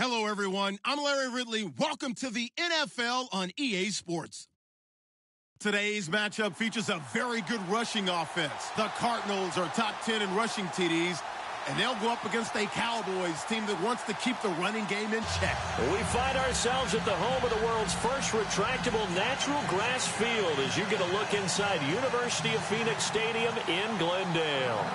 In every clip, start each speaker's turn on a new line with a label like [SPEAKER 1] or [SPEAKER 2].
[SPEAKER 1] Hello, everyone. I'm Larry Ridley. Welcome to the NFL on EA Sports. Today's matchup features a very good rushing offense. The Cardinals are top 10 in rushing TDs, and they'll go up against a Cowboys team that wants to keep the running game in check.
[SPEAKER 2] We find ourselves at the home of the world's first retractable natural grass field as you get a look inside University of Phoenix Stadium in Glendale.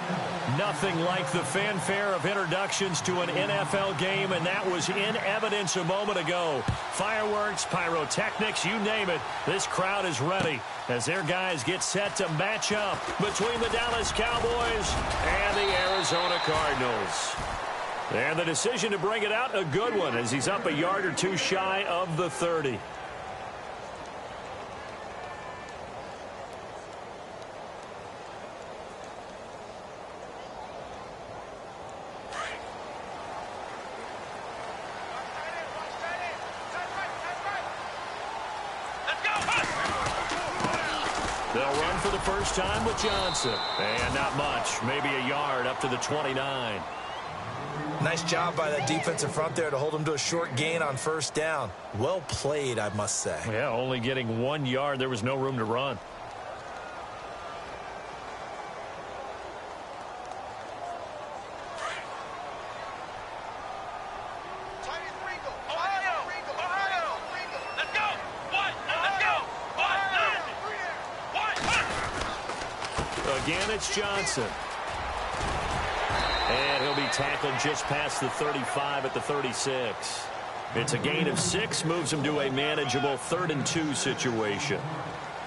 [SPEAKER 2] Nothing like the fanfare of introductions to an NFL game, and that was in evidence a moment ago. Fireworks, pyrotechnics, you name it. This crowd is ready as their guys get set to match up between the Dallas Cowboys and the Arizona Cardinals. And the decision to bring it out, a good one, as he's up a yard or two shy of the 30. They'll run for the first time with Johnson. And not much, maybe a yard up to the 29.
[SPEAKER 3] Nice job by that defensive front there to hold him to a short gain on first down. Well played, I must say.
[SPEAKER 2] Yeah, only getting 1 yard. There was no room to run. Again, it's Johnson. And he'll be tackled just past the 35 at the 36. It's a gain of 6, moves him to a manageable 3rd and 2 situation.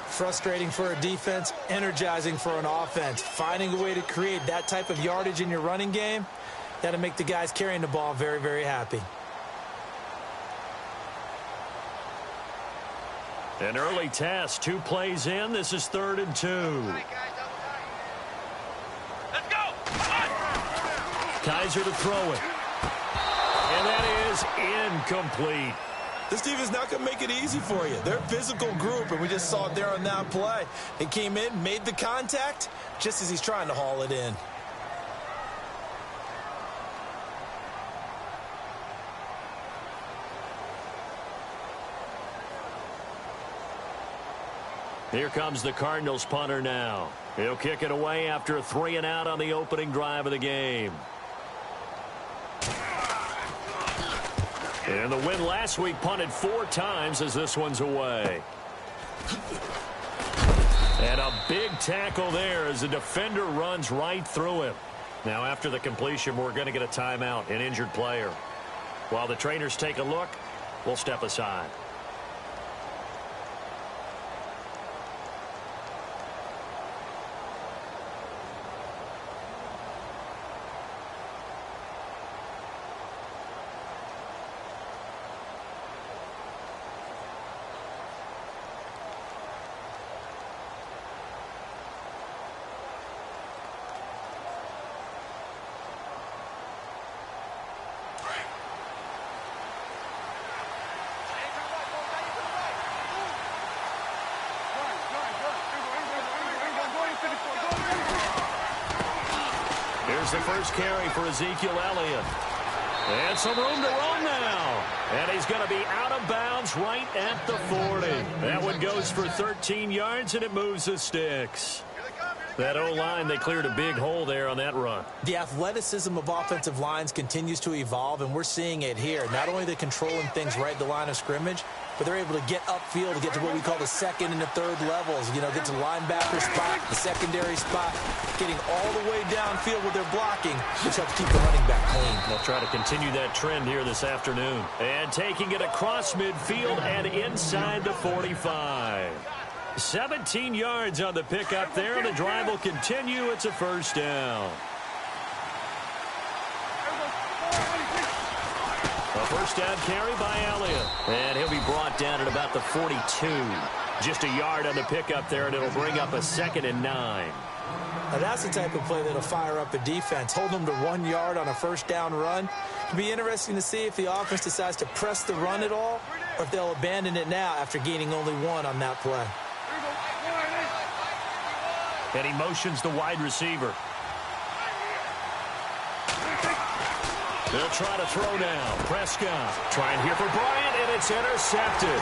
[SPEAKER 3] Frustrating for a defense, energizing for an offense. Finding a way to create that type of yardage in your running game, that'll make the guys carrying the ball very, very happy.
[SPEAKER 2] An early test, 2 plays in. This is 3rd and 2. Kaiser to throw it. And that is incomplete.
[SPEAKER 3] This team is not going to make it easy for you. They're a physical group, and we just saw it there on that play. They came in, made the contact, just as he's trying to haul it in.
[SPEAKER 2] Here comes the Cardinals punter now. He'll kick it away after a 3 and out on the opening drive of the game. And the win last week punted 4 times as this one's away. And a big tackle there as the defender runs right through him. Now after the completion, we're going to get a timeout, an injured player. While the trainers take a look, we'll step aside. Here's the first carry for Ezekiel Elliott. And some room to run now. And he's going to be out of bounds right at the 40. That one goes for 13 yards, and it moves the sticks. That O-line, they cleared a big hole there on that run.
[SPEAKER 3] The athleticism of offensive lines continues to evolve, and we're seeing it here. Not only are they controlling things right at the line of scrimmage, but they're able to get upfield to get to what we call the 2nd and the 3rd levels. You know, get to the linebacker spot, the secondary spot, getting all the way downfield with their blocking, which helps keep the running back clean.
[SPEAKER 2] They'll try to continue that trend here this afternoon. And taking it across midfield and inside the 45. 17 yards on the pickup there. The drive will continue. It's a first down. A first down carry by Elliott. And he'll be brought down at about the 42. Just a yard on the pickup there, and it'll bring up a 2nd and 9.
[SPEAKER 3] Now that's the type of play that'll fire up a defense. Hold them to 1 yard on a first down run. It'll be interesting to see if the offense decides to press the run at all, or if they'll abandon it now after gaining only 1 on that play.
[SPEAKER 2] And he motions the wide receiver. They'll try to throw now. Prescott trying here for Bryant, and it's intercepted.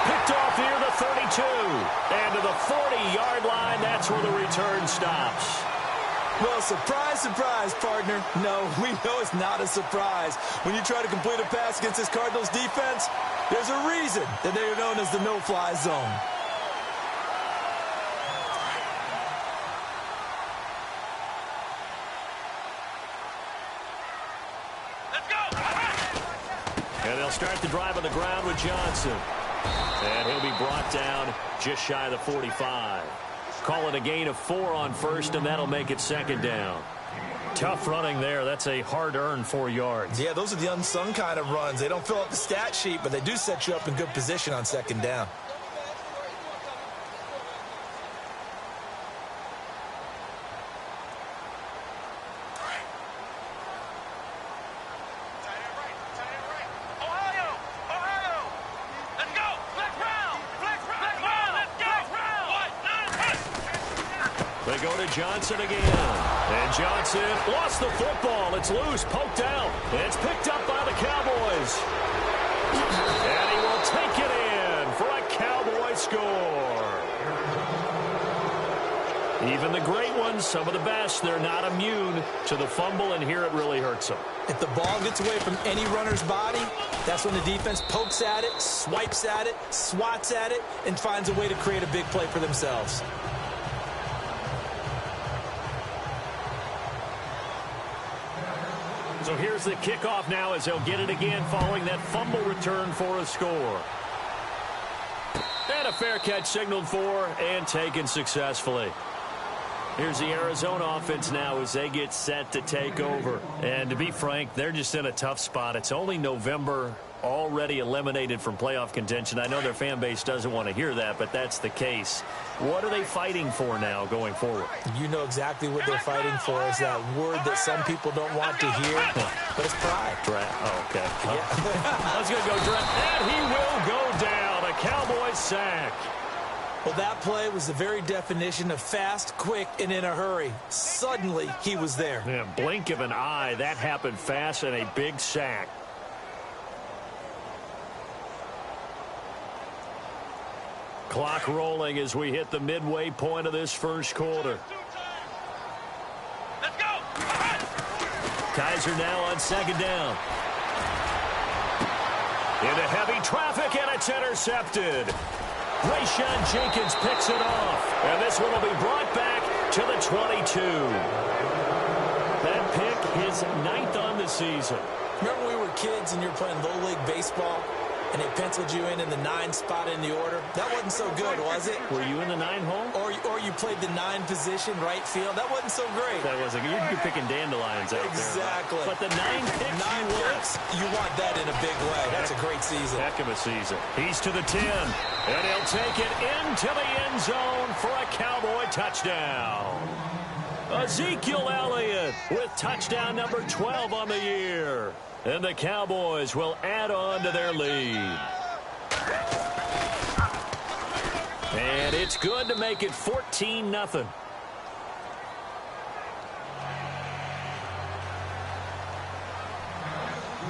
[SPEAKER 2] Picked off near the 32. And to the 40-yard line, that's where the return stops.
[SPEAKER 3] Well, surprise, surprise, partner. No, we know it's not a surprise. When you try to complete a pass against this Cardinals defense, there's a reason that they are known as the no-fly zone.
[SPEAKER 2] And they'll start the drive on the ground with Johnson. And he'll be brought down just shy of the 45. Call it a gain of 4 on first, and that'll make it second down. Tough running there. That's a hard-earned 4 yards.
[SPEAKER 3] Yeah, those are the unsung kind of runs. They don't fill up the stat sheet, but they do set you up in good position on second down.
[SPEAKER 2] They go to Johnson again. And Johnson lost the football. It's loose, poked out. It's picked up by the Cowboys. And he will take it in for a Cowboy score. Even the great ones, some of the best, they're not immune to the fumble, and here it really hurts them.
[SPEAKER 3] If the ball gets away from any runner's body, that's when the defense pokes at it, swipes at it, swats at it, and finds a way to create a big play for themselves.
[SPEAKER 2] So here's the kickoff now as they'll get it again following that fumble return for a score. And a fair catch signaled for and taken successfully. Here's the Arizona offense now as they get set to take over. And to be frank, they're just in a tough spot. It's only November, already eliminated from playoff contention. I know their fan base doesn't want to hear that, but that's the case. What are they fighting for now going forward?
[SPEAKER 3] You know exactly what they're fighting for. Is that word that some people don't want to hear, but it's pride.
[SPEAKER 2] Oh, okay.
[SPEAKER 3] Yeah.
[SPEAKER 2] I was going to go draft, and he will go down. A Cowboys sack.
[SPEAKER 3] Well, that play was the very definition of fast, quick, and in a hurry. Suddenly, he was there.
[SPEAKER 2] Yeah, blink of an eye. That happened fast and a big sack. Clock rolling as we hit the midway point of this first quarter.
[SPEAKER 4] Let's go!
[SPEAKER 2] Kaiser now on second down. Into heavy traffic, and it's intercepted. Rayshawn Jenkins picks it off. And this one will be brought back to the 22. That pick is 9th on the season.
[SPEAKER 3] Remember when we were kids and you were playing low league baseball and they penciled you in the 9 spot in the order? That wasn't so good, was it?
[SPEAKER 2] Were you in the 9 hole?
[SPEAKER 3] Or you played the 9 position, right field. That wasn't so great.
[SPEAKER 2] That wasn't good. You're picking dandelions out
[SPEAKER 3] exactly.
[SPEAKER 2] there. Right? But the 9 picks,
[SPEAKER 3] 9 picks, you want that in a big way. That's a great season.
[SPEAKER 2] Heck of a season. He's to the 10. And he'll take it into the end zone for a Cowboy touchdown. Ezekiel Elliott with touchdown number 12 on the year. And the Cowboys will add on to their lead. And it's good to make it 14-0.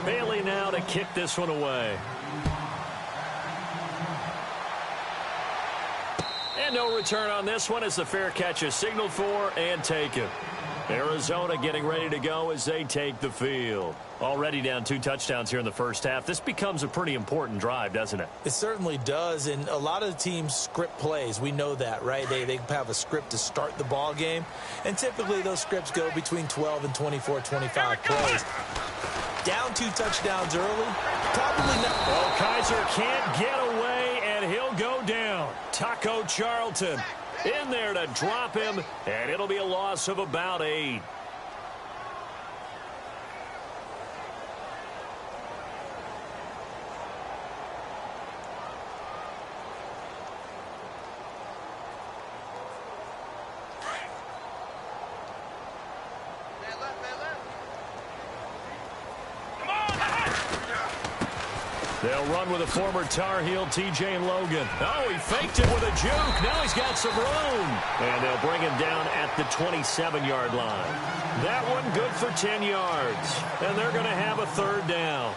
[SPEAKER 2] Bailey now to kick this one away. And no return on this one as the fair catch is signaled for and taken. Arizona getting ready to go as they take the field. Already down 2 touchdowns here in the first half. This becomes a pretty important drive, doesn't it?
[SPEAKER 3] It certainly does, and a lot of the teams script plays. We know that, right? They have a script to start the ball game, and typically those scripts go between 12 and 24, 25 plays. Down 2 touchdowns early, probably not.
[SPEAKER 2] Oh, Kaiser can't get away, and he'll go down. Taco Charlton in there to drop him, and it'll be a loss of about 8. They'll run with a former Tar Heel, T.J. Logan. Oh, he faked it with a juke. Now he's got some room. And they'll bring him down at the 27-yard line. That one good for 10 yards. And they're going to have a third down.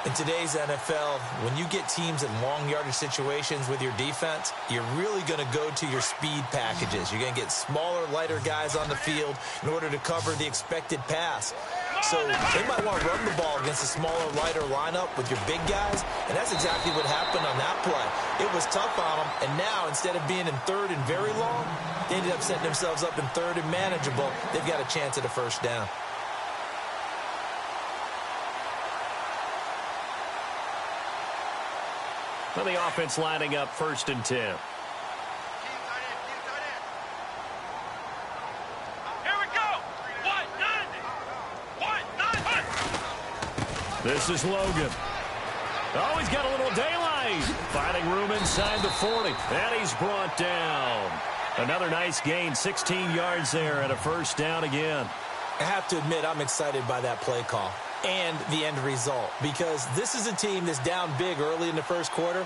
[SPEAKER 3] In today's NFL, when you get teams in long yardage situations with your defense, you're really going to go to your speed packages. You're going to get smaller, lighter guys on the field in order to cover the expected pass. So they might want to run the ball against a smaller, lighter lineup with your big guys, and that's exactly what happened on that play. It was tough on them, and now instead of being in third and very long, they ended up setting themselves up in third and manageable. They've got a chance at a first down.
[SPEAKER 2] Well, the offense lining up 1st and 10.
[SPEAKER 4] Here we go. 190.
[SPEAKER 2] This is Logan. Oh, he's got a little daylight. Finding room inside the 40. And he's brought down. Another nice gain, 16 yards there and a first down again.
[SPEAKER 3] I have to admit, I'm excited by that play call and the end result, because this is a team that's down big early in the first quarter,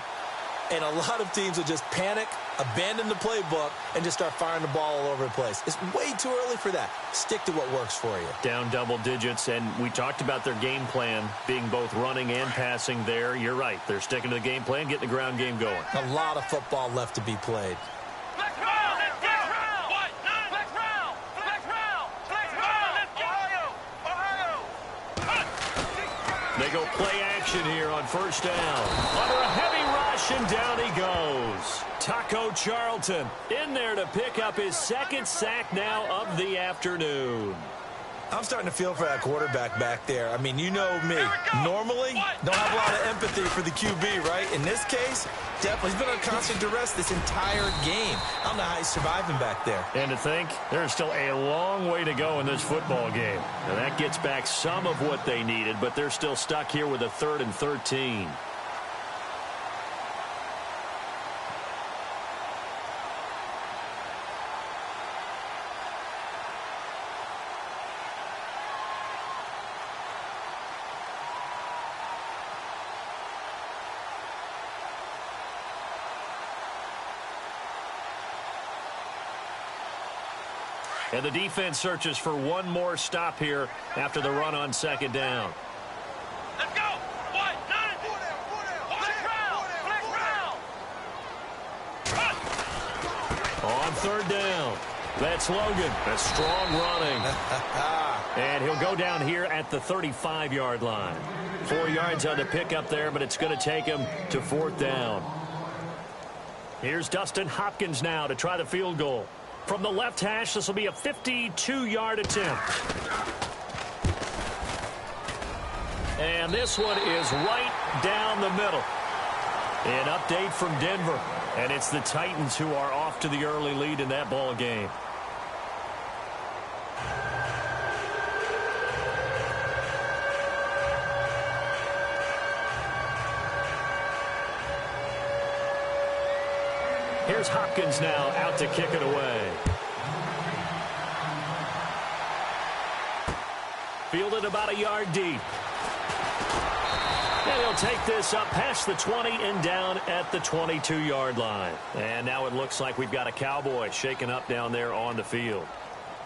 [SPEAKER 3] and a lot of teams will just panic, abandon the playbook, and just start firing the ball all over the place. It's way too early for that. Stick to what works for you.
[SPEAKER 2] Down double digits, and we talked about their game plan being both running and passing there. You're right. They're sticking to the game plan, getting the ground game going.
[SPEAKER 3] A lot of football left to be played.
[SPEAKER 2] They go play action here on first down. Under a heavy rush, and down he goes. Taco Charlton in there to pick up his second sack now of the afternoon.
[SPEAKER 3] I'm starting to feel for that quarterback back there. I mean, you know me. Normally, don't have a lot of empathy for the QB, right? In this case, definitely. He's been on constant duress this entire game. I don't know how he's surviving back there.
[SPEAKER 2] And to think, there's still a long way to go in this football game. And that gets back some of what they needed, but they're still stuck here with a 3rd and 13. And the defense searches for one more stop here after the run on 2nd down.
[SPEAKER 4] Let's go. 190. Flex round.
[SPEAKER 2] On 3rd down, that's Logan. That's strong running. And he'll go down here at the 35-yard line. 4 yards on the pickup there, but it's going to take him to 4th down. Here's Dustin Hopkins now to try the field goal. From the left hash, this will be a 52-yard attempt. And this one is right down the middle. An update from Denver. And it's the Titans who are off to the early lead in that ball game. Here's Hopkins now out to kick it away. Fielded about a yard deep. And he'll take this up past the 20 and down at the 22-yard line. And now it looks like we've got a Cowboy shaken up down there on the field.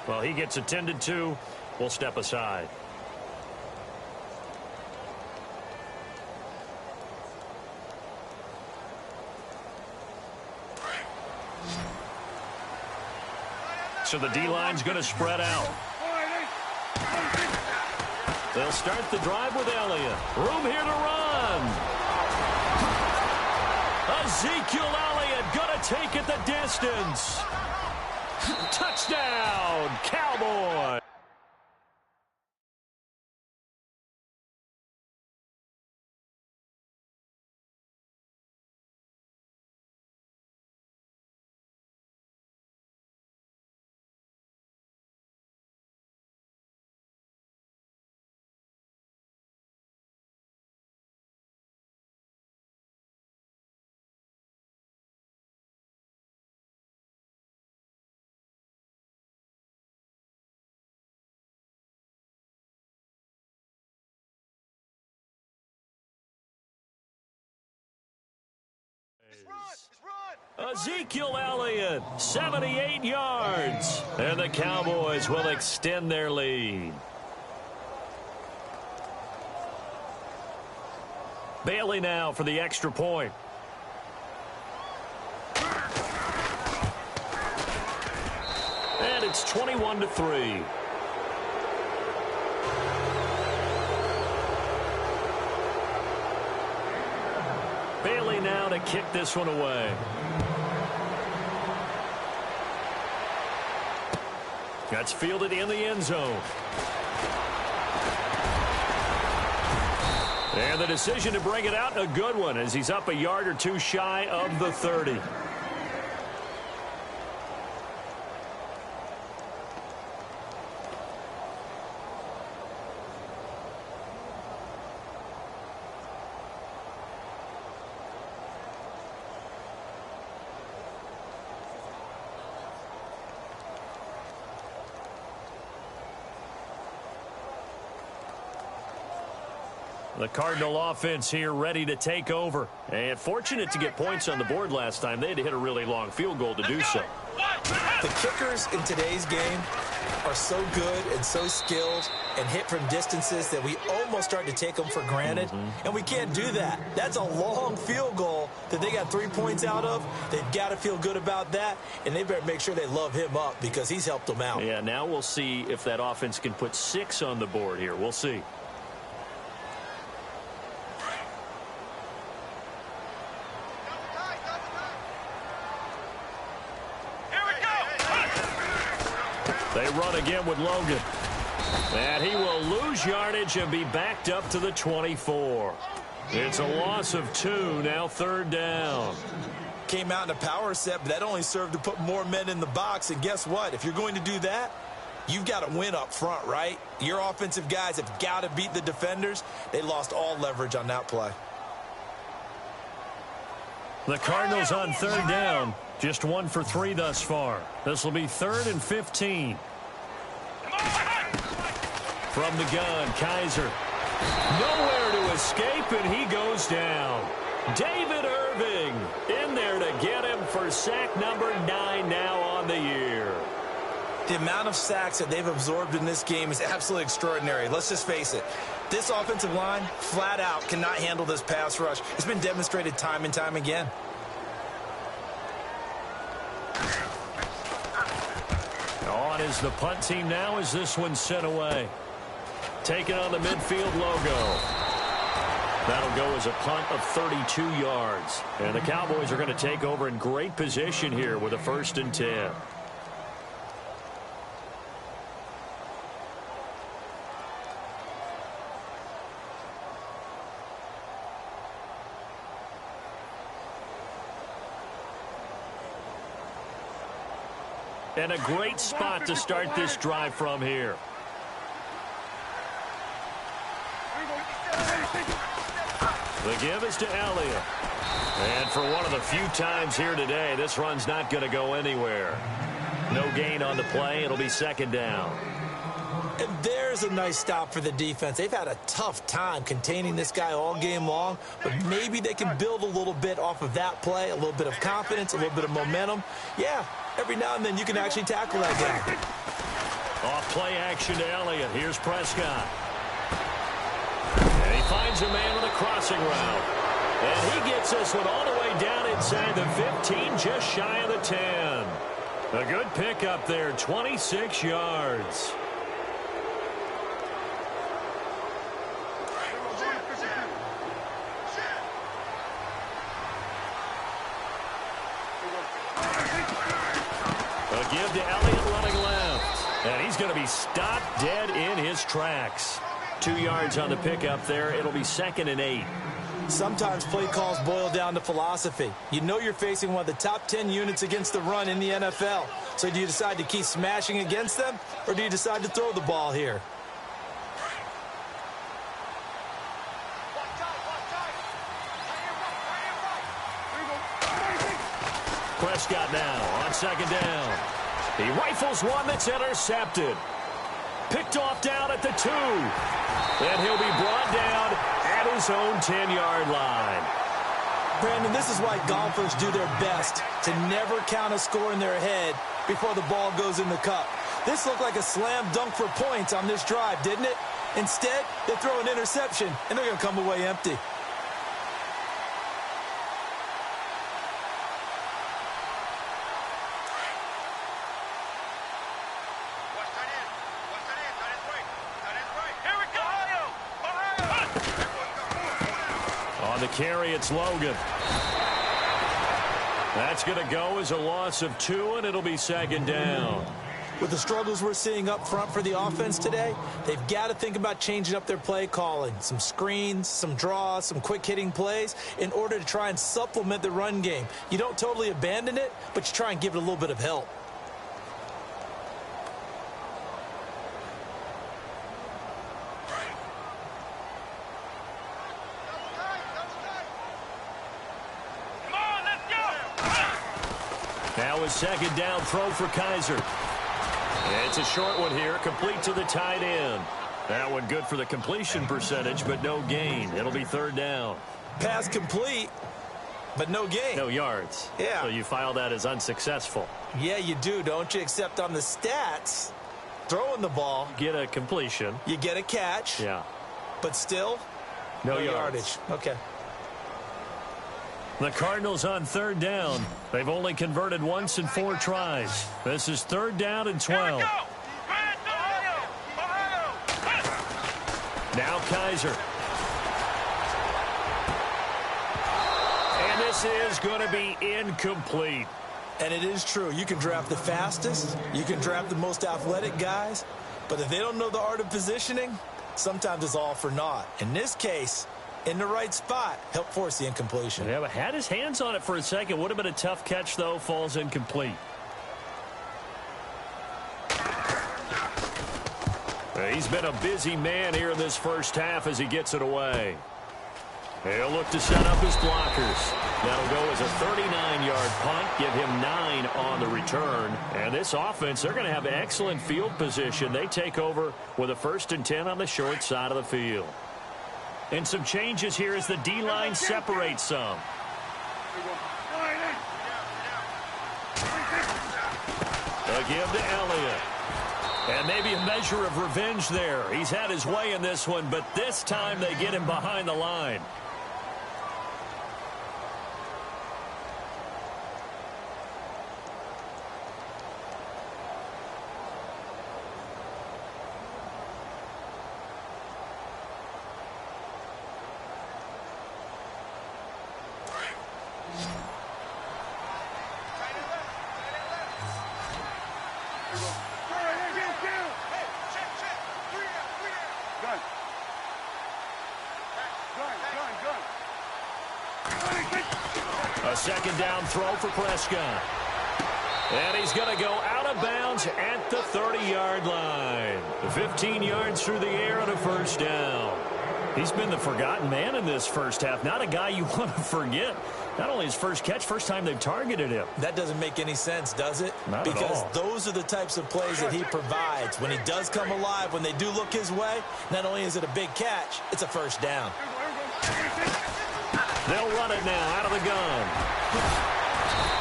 [SPEAKER 2] Well, he gets attended to. We'll step aside. So the D-line's going to spread out. They'll start the drive with Elliott. Room here to run. Ezekiel Elliott going to take it the distance. Touchdown, Cowboys. Ezekiel Elliott, 78 yards. And the Cowboys will extend their lead. Bailey now for the extra point. And it's 21-3. Bailey now to kick this one away. That's fielded in the end zone. And the decision to bring it out, a good one, as he's up a yard or two shy of the 30. The Cardinal offense here ready to take over. And fortunate to get points on the board last time. They had to hit a really long field goal to do so.
[SPEAKER 3] The kickers in today's game are so good and so skilled and hit from distances that we almost start to take them for granted. And we can't do that. That's a long field goal that they got 3 points out of. They've got to feel good about that. And they better make sure they love him up because he's helped them out.
[SPEAKER 2] Yeah, now we'll see if that offense can put 6 on the board here. We'll see. They run again with Logan. And he will lose yardage and be backed up to the 24. It's a loss of 2, now 3rd down.
[SPEAKER 3] Came out in a power set, but that only served to put more men in the box. And guess what? If you're going to do that, you've got to win up front, right? Your offensive guys have got to beat the defenders. They lost all leverage on that play.
[SPEAKER 2] The Cardinals on 3rd down. Just 1 for 3 thus far. This will be 3rd and 15. From the gun, Kaiser. Nowhere to escape, and he goes down. David Irving in there to get him for sack number 9 now on the year.
[SPEAKER 3] The amount of sacks that they've absorbed in this game is absolutely extraordinary. Let's just face it. This offensive line, flat out, cannot handle this pass rush. It's been demonstrated time and time again.
[SPEAKER 2] On is the punt team now as this one's sent away. Taking on the midfield logo. That'll go as a punt of 32 yards. And the Cowboys are going to take over in great position here with a 1st and 10. And a great spot to start this drive from here. The give is to Elliott. And for one of the few times here today, this run's not going to go anywhere. No gain on the play. It'll be 2nd down.
[SPEAKER 3] And there's a nice stop for the defense. They've had a tough time containing this guy all game long, but maybe they can build a little bit off of that play, a little bit of confidence, a little bit of momentum. Yeah, every now and then you can actually tackle that guy.
[SPEAKER 2] Off play action to Elliott. Here's Prescott. And he finds a man on the crossing route. And he gets this one all the way down inside the 15, just shy of the 10. A good pickup there, 26 yards. A give to Elliott running left. And he's going to be stopped dead in his tracks. 2 yards on the pickup there. It'll be 2nd and 8.
[SPEAKER 3] Sometimes play calls boil down to philosophy. You know you're facing one of the top 10 units against the run in the NFL. So do you decide to keep smashing against them, or do you decide to throw the ball here?
[SPEAKER 2] Prescott now on 2nd down. He rifles one that's intercepted. Picked off down at the 2. And he'll be brought down at his own 10-yard line.
[SPEAKER 3] Brandon, this is why golfers do their best to never count a score in their head before the ball goes in the cup. This looked like a slam dunk for points on this drive, didn't it? Instead, they throw an interception, and they're going to come away empty.
[SPEAKER 2] On the carry, it's Logan. That's going to go as a loss of 2, and it'll be second down.
[SPEAKER 3] With the struggles we're seeing up front for the offense today, they've got to think about changing up their play calling. Some screens, some draws, some quick-hitting plays in order to try and supplement the run game. You don't totally abandon it, but you try and give it a little bit of help.
[SPEAKER 2] Now a second down throw for Kaiser. It's a short one here, complete to the tight end. That one good for the completion percentage, but no gain. It'll be third down.
[SPEAKER 3] Pass complete, but no gain.
[SPEAKER 2] No yards.
[SPEAKER 3] Yeah.
[SPEAKER 2] So you file that as unsuccessful.
[SPEAKER 3] Yeah, you do, don't you? Except on the stats, throwing the ball.
[SPEAKER 2] Get a completion.
[SPEAKER 3] You get a catch.
[SPEAKER 2] Yeah.
[SPEAKER 3] But still,
[SPEAKER 2] no
[SPEAKER 3] yardage. Okay.
[SPEAKER 2] The Cardinals on third down. They've only converted once in 4 tries. This is third down and 12. Now Kaiser. And this is going to be incomplete.
[SPEAKER 3] And it is true. You can draft the fastest. You can draft the most athletic guys. But if they don't know the art of positioning, sometimes it's all for naught. In this case, in the right spot, help force the incompletion.
[SPEAKER 2] Yeah, but had his hands on it for a second. Would have been a tough catch, though. Falls incomplete. He's been a busy man here in this first half as he gets it away. He'll look to set up his blockers. That'll go as a 39-yard punt, give him 9 on the return. And this offense, they're going to have excellent field position. They take over with a 1st and 10 on the short side of the field. And some changes here as the D-line separates some. A give to Elliott. And maybe a measure of revenge there. He's had his way in this one, but this time they get him behind the line. A second down throw for Prescott. And he's going to go out of bounds at the 30-yard line. 15 yards through the air and a first down. He's been the forgotten man in this first half. Not a guy you want to forget. Not only his first catch, first time they've targeted him.
[SPEAKER 3] That doesn't make any sense, does it?
[SPEAKER 2] Not at all.
[SPEAKER 3] Because those are the types of plays that he provides. When he does come alive, when they do look his way, not only is it a big catch, it's a first down.
[SPEAKER 2] They'll run it now out of the gun.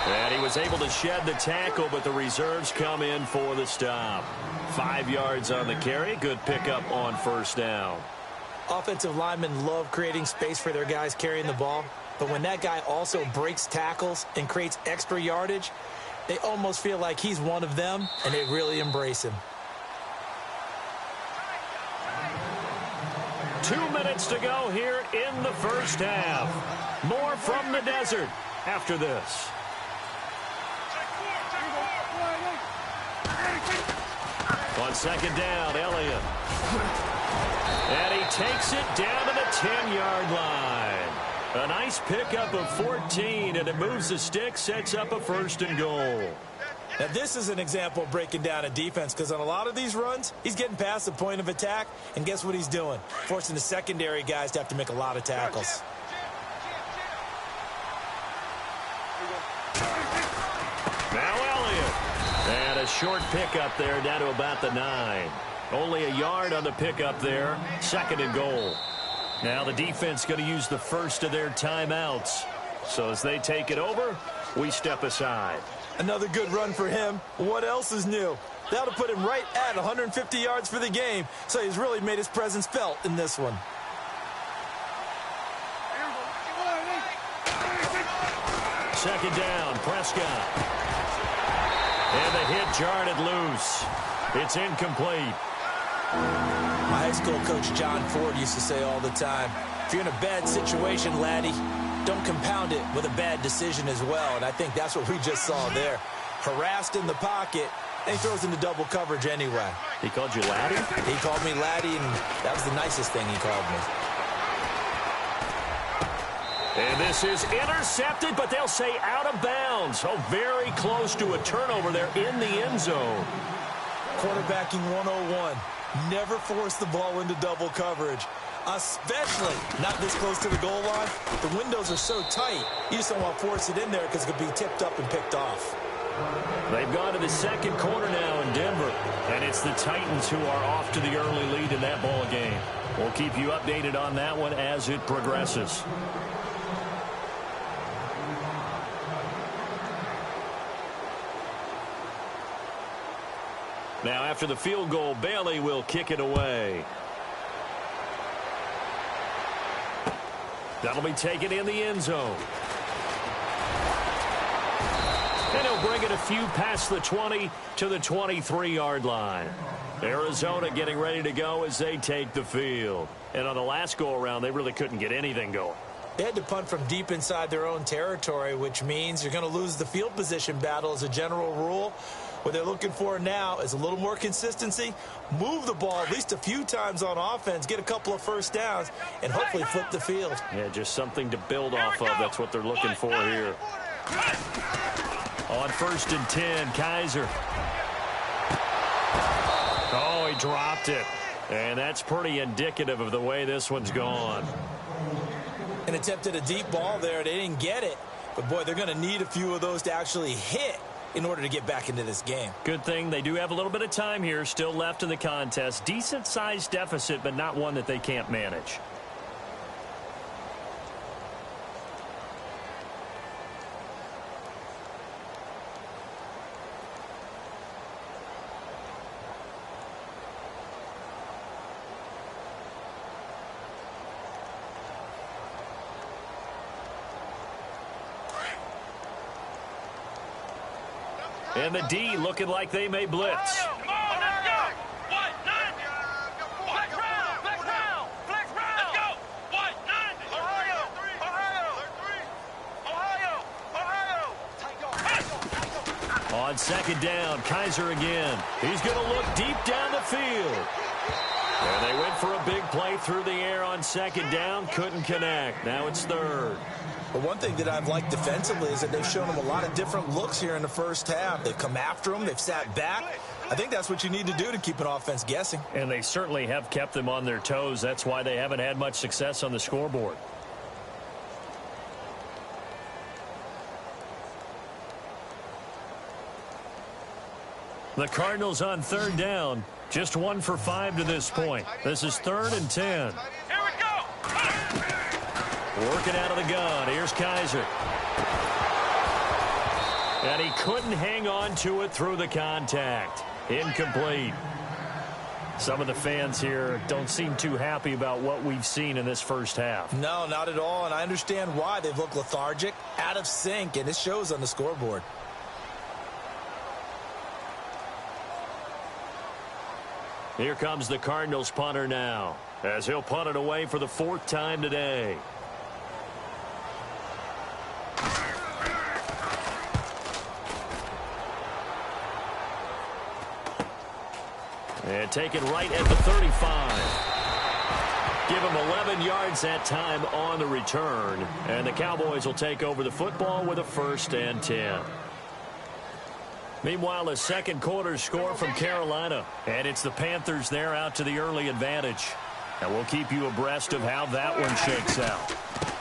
[SPEAKER 2] And he was able to shed the tackle, but the reserves come in for the stop. 5 yards on the carry. Good pickup on first down.
[SPEAKER 3] Offensive linemen love creating space for their guys carrying the ball. But when that guy also breaks tackles and creates extra yardage, they almost feel like he's one of them, and they really embrace him.
[SPEAKER 2] 2 minutes to go here in the first half. More from the desert after this. On second down, Elliott. And he takes it down to the 10-yard line. A nice pickup of 14, and it moves the stick, sets up a 1st and goal.
[SPEAKER 3] Now, this is an example of breaking down a defense, because on a lot of these runs, he's getting past the point of attack, and guess what he's doing? Forcing the secondary guys to have to make a lot of tackles.
[SPEAKER 2] Now Elliott. And a short pickup there down to about the 9. Only a yard on the pickup there. 2nd and goal. Now the defense going to use the first of their timeouts. So as they take it over, we step aside.
[SPEAKER 3] Another good run for him. What else is new? That'll put him right at 150 yards for the game, so he's really made his presence felt in this one.
[SPEAKER 2] Second down, Prescott. And the hit jarred it loose. It's incomplete.
[SPEAKER 3] My high school coach, John Ford, used to say all the time, if you're in a bad situation, laddie, don't compound it with a bad decision as well. And I think that's what we just saw there. Harassed in the pocket, and he throws into double coverage anyway.
[SPEAKER 2] He called you laddie?
[SPEAKER 3] He called me laddie, and that was the nicest thing he called me.
[SPEAKER 2] And this is intercepted, but they'll say out of bounds. Oh, very close to a turnover there in the end zone.
[SPEAKER 3] Quarterbacking 101. Never force the ball into double coverage, especially not this close to the goal line. The windows are so tight, you just don't want to force it in there because it could be tipped up and picked off.
[SPEAKER 2] They've gone to the second quarter now in Denver, and it's the Titans who are off to the early lead in that ball game. We'll keep you updated on that one as it progresses. Now, after the field goal, Bailey will kick it away. That'll be taken in the end zone. And he'll bring it a few past the 20 to the 23-yard line. Arizona getting ready to go as they take the field. And on the last go-around, they really couldn't get anything going.
[SPEAKER 3] They had to punt from deep inside their own territory, which means you're going to lose the field position battle as a general rule. What they're looking for now is a little more consistency, move the ball at least a few times on offense, get a couple of first downs, and hopefully flip the field.
[SPEAKER 2] Yeah, just something to build off of. That's what they're looking for here. On 1st and 10, Kaiser. Oh, he dropped it. And that's pretty indicative of the way this one's gone.
[SPEAKER 3] And attempted a deep ball there. They didn't get it. But, boy, they're going to need a few of those to actually hit in order to get back into this game.
[SPEAKER 2] Good thing they do have a little bit of time here still left in the contest. Decent-sized deficit, but not one that they can't manage. And the D looking like they may blitz.
[SPEAKER 4] Come on, let's go. What? 90. Flex round. Flex round. Flex round. Let's go. What? 90. Ohio.
[SPEAKER 2] On second down, Kaiser again. He's going to look deep down the field. And they went for a big play through the air on second down. Couldn't connect. Now it's third.
[SPEAKER 3] But one thing that I've liked defensively is that they've shown them a lot of different looks here in the first half. They've come after them. They've sat back. I think that's what you need to do to keep an offense guessing.
[SPEAKER 2] And they certainly have kept them on their toes. That's why they haven't had much success on the scoreboard. The Cardinals on third down. Just 1 for 5 to this point. This is 3rd and 10.
[SPEAKER 4] Here we go.
[SPEAKER 2] Working out of the gun. Here's Kaiser. And he couldn't hang on to it through the contact. Incomplete. Some of the fans here don't seem too happy about what we've seen in this first half.
[SPEAKER 3] No, not at all, and I understand why. They've looked lethargic, out of sync, and it shows on the scoreboard.
[SPEAKER 2] Here comes the Cardinals punter now, as he'll punt it away for the 4th time today. And taken right at the 35. Give him 11 yards that time on the return. And the Cowboys will take over the football with a 1st and 10. Meanwhile, a second quarter score from Carolina. And it's the Panthers there out to the early advantage. And we'll keep you abreast of how that one shakes out.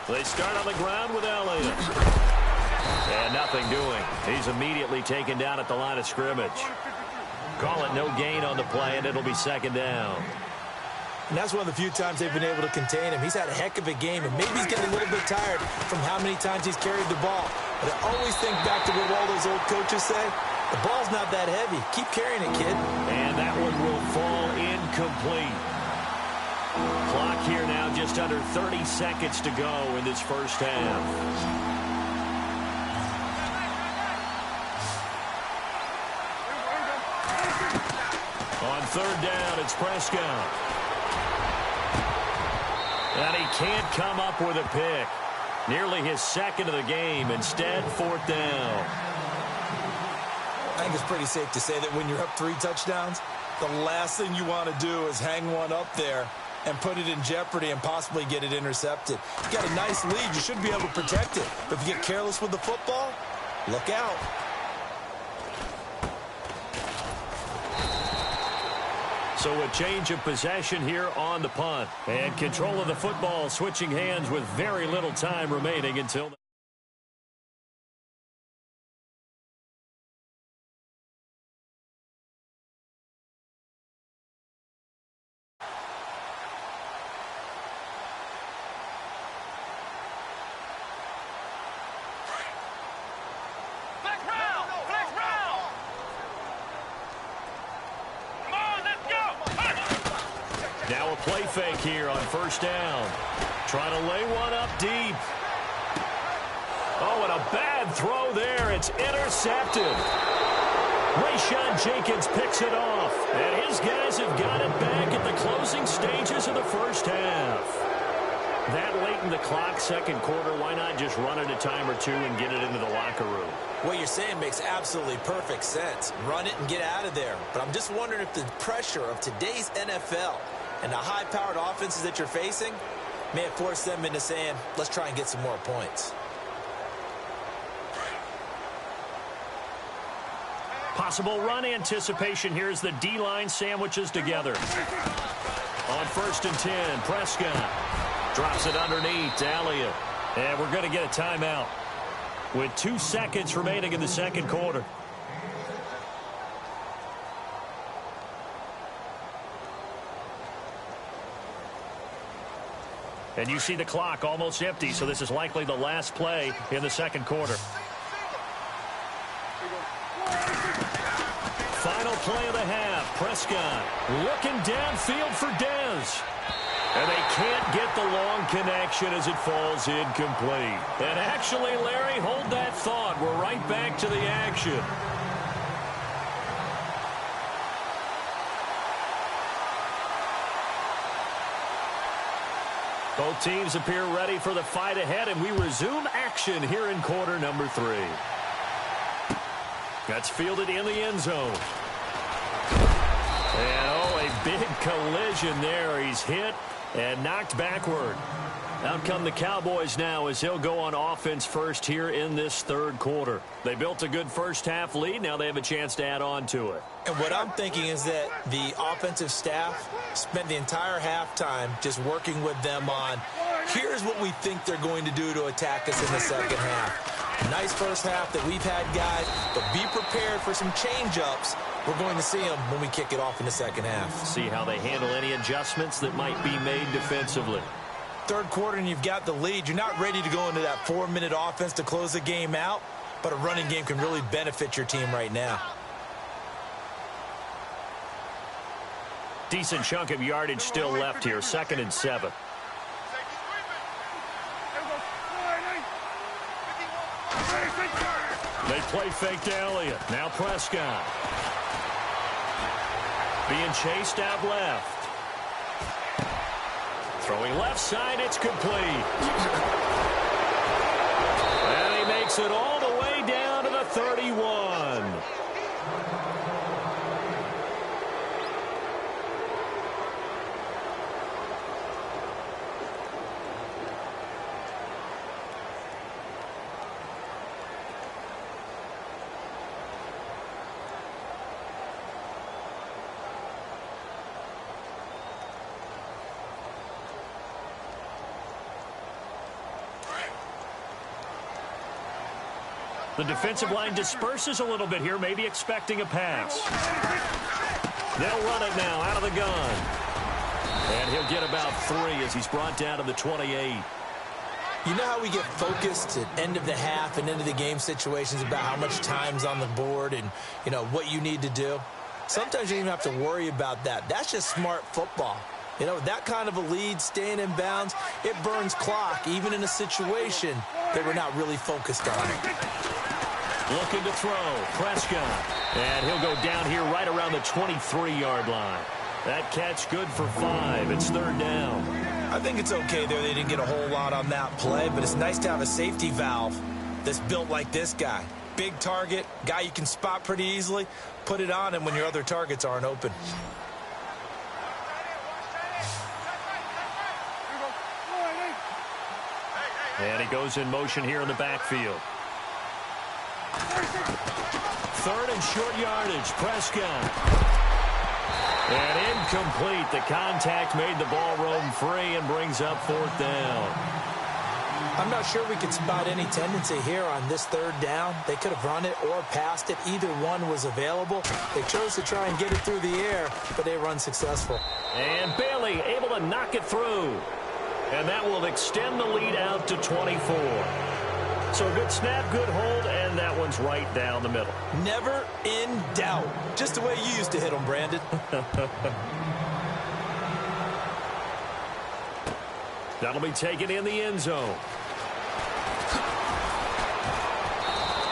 [SPEAKER 2] They start on the ground with Elliott. And nothing doing. He's immediately taken down at the line of scrimmage. Call it no gain on the play, and it'll be 2nd down.
[SPEAKER 3] And that's one of the few times they've been able to contain him. He's had a heck of a game, and maybe he's getting a little bit tired from how many times he's carried the ball. But I always think back to what all those old coaches say. The ball's not that heavy. Keep carrying it, kid.
[SPEAKER 2] And that one will fall incomplete. Clock here now just under 30 seconds to go in this first half. On third down, it's Prescott. And he can't come up with a pick. Nearly his second of the game. Instead, fourth down.
[SPEAKER 3] I think it's pretty safe to say that when you're up 3 touchdowns, the last thing you want to do is hang one up there and put it in jeopardy and possibly get it intercepted. You got a nice lead. You should be able to protect it. But if you get careless with the football, look out.
[SPEAKER 2] So a change of possession here on the punt. And control of the football switching hands with very little time remaining until... Now a play fake here on first down. Trying to lay one up deep. Oh, and a bad throw there. It's intercepted. Rayshon Jenkins picks it off. And his guys have got it back at the closing stages of the first half. That late in the clock, second quarter, why not just run it a time or two and get it into the locker room?
[SPEAKER 3] What you're saying makes absolutely perfect sense. Run it and get out of there. But I'm just wondering if the pressure of today's NFL and the high-powered offenses that you're facing may have forced them into saying, let's try and get some more points.
[SPEAKER 2] Possible run anticipation here as the D-line sandwiches together. On first and 10, Prescott drops it underneath to Elliott. And we're going to get a timeout with 2 seconds remaining in the second quarter. And you see the clock almost empty, so this is likely the last play in the second quarter. Final play of the half. Prescott looking downfield for Dez. And they can't get the long connection as it falls incomplete. And actually, Larry, hold that thought. We're right back to the action. Both teams appear ready for the fight ahead, and we resume action here in quarter number 3. That's fielded in the end zone. And, oh, a big collision there. He's hit and knocked backward. Out come the Cowboys now as he'll go on offense first here in this third quarter. They built a good first half lead. Now they have a chance to add on to it.
[SPEAKER 3] And what I'm thinking is that the offensive staff spent the entire halftime just working with them on, here's what we think they're going to do to attack us in the second half. Nice first half that we've had, guys, but be prepared for some change-ups. We're going to see them when we kick it off in the second half.
[SPEAKER 2] See how they handle any adjustments that might be made defensively.
[SPEAKER 3] Third quarter and you've got the lead. You're not ready to go into that 4-minute offense to close the game out, but a running game can really benefit your team right now.
[SPEAKER 2] Decent chunk of yardage still left here. 2nd and 7. They play fake to Elliott. Now Prescott. Being chased out left. Throwing left side, it's complete. And he makes it all the way down to the 31. The defensive line disperses a little bit here, maybe expecting a pass. They'll run it now out of the gun. And he'll get about 3 as he's brought down to the 28.
[SPEAKER 3] You know how we get focused at end of the half and into the game situations about how much time's on the board and, you know, what you need to do? Sometimes you don't even have to worry about that. That's just smart football. You know, that kind of a lead, staying in bounds, it burns clock, even in a situation that we're not really focused on.
[SPEAKER 2] Looking to throw, Prescott. And he'll go down here right around the 23-yard line. That catch good for 5. It's 3rd down.
[SPEAKER 3] I think it's okay there. They didn't get a whole lot on that play, but it's nice to have a safety valve that's built like this guy. Big target, guy you can spot pretty easily. Put it on him when your other targets aren't open.
[SPEAKER 2] And he goes in motion here in the backfield. 3rd and short yardage, Prescott. And incomplete. The contact made the ball roam free and brings up 4th down.
[SPEAKER 3] I'm not sure we could spot any tendency here on this 3rd down. They could have run it or passed it. Either one was available. They chose to try and get it through the air, but they run successful.
[SPEAKER 2] And Bailey able to knock it through. And that will extend the lead out to 24. So a good snap, good hold, and that one's right down the middle.
[SPEAKER 3] Never in doubt. Just the way you used to hit them, Brandon.
[SPEAKER 2] That'll be taken in the end zone.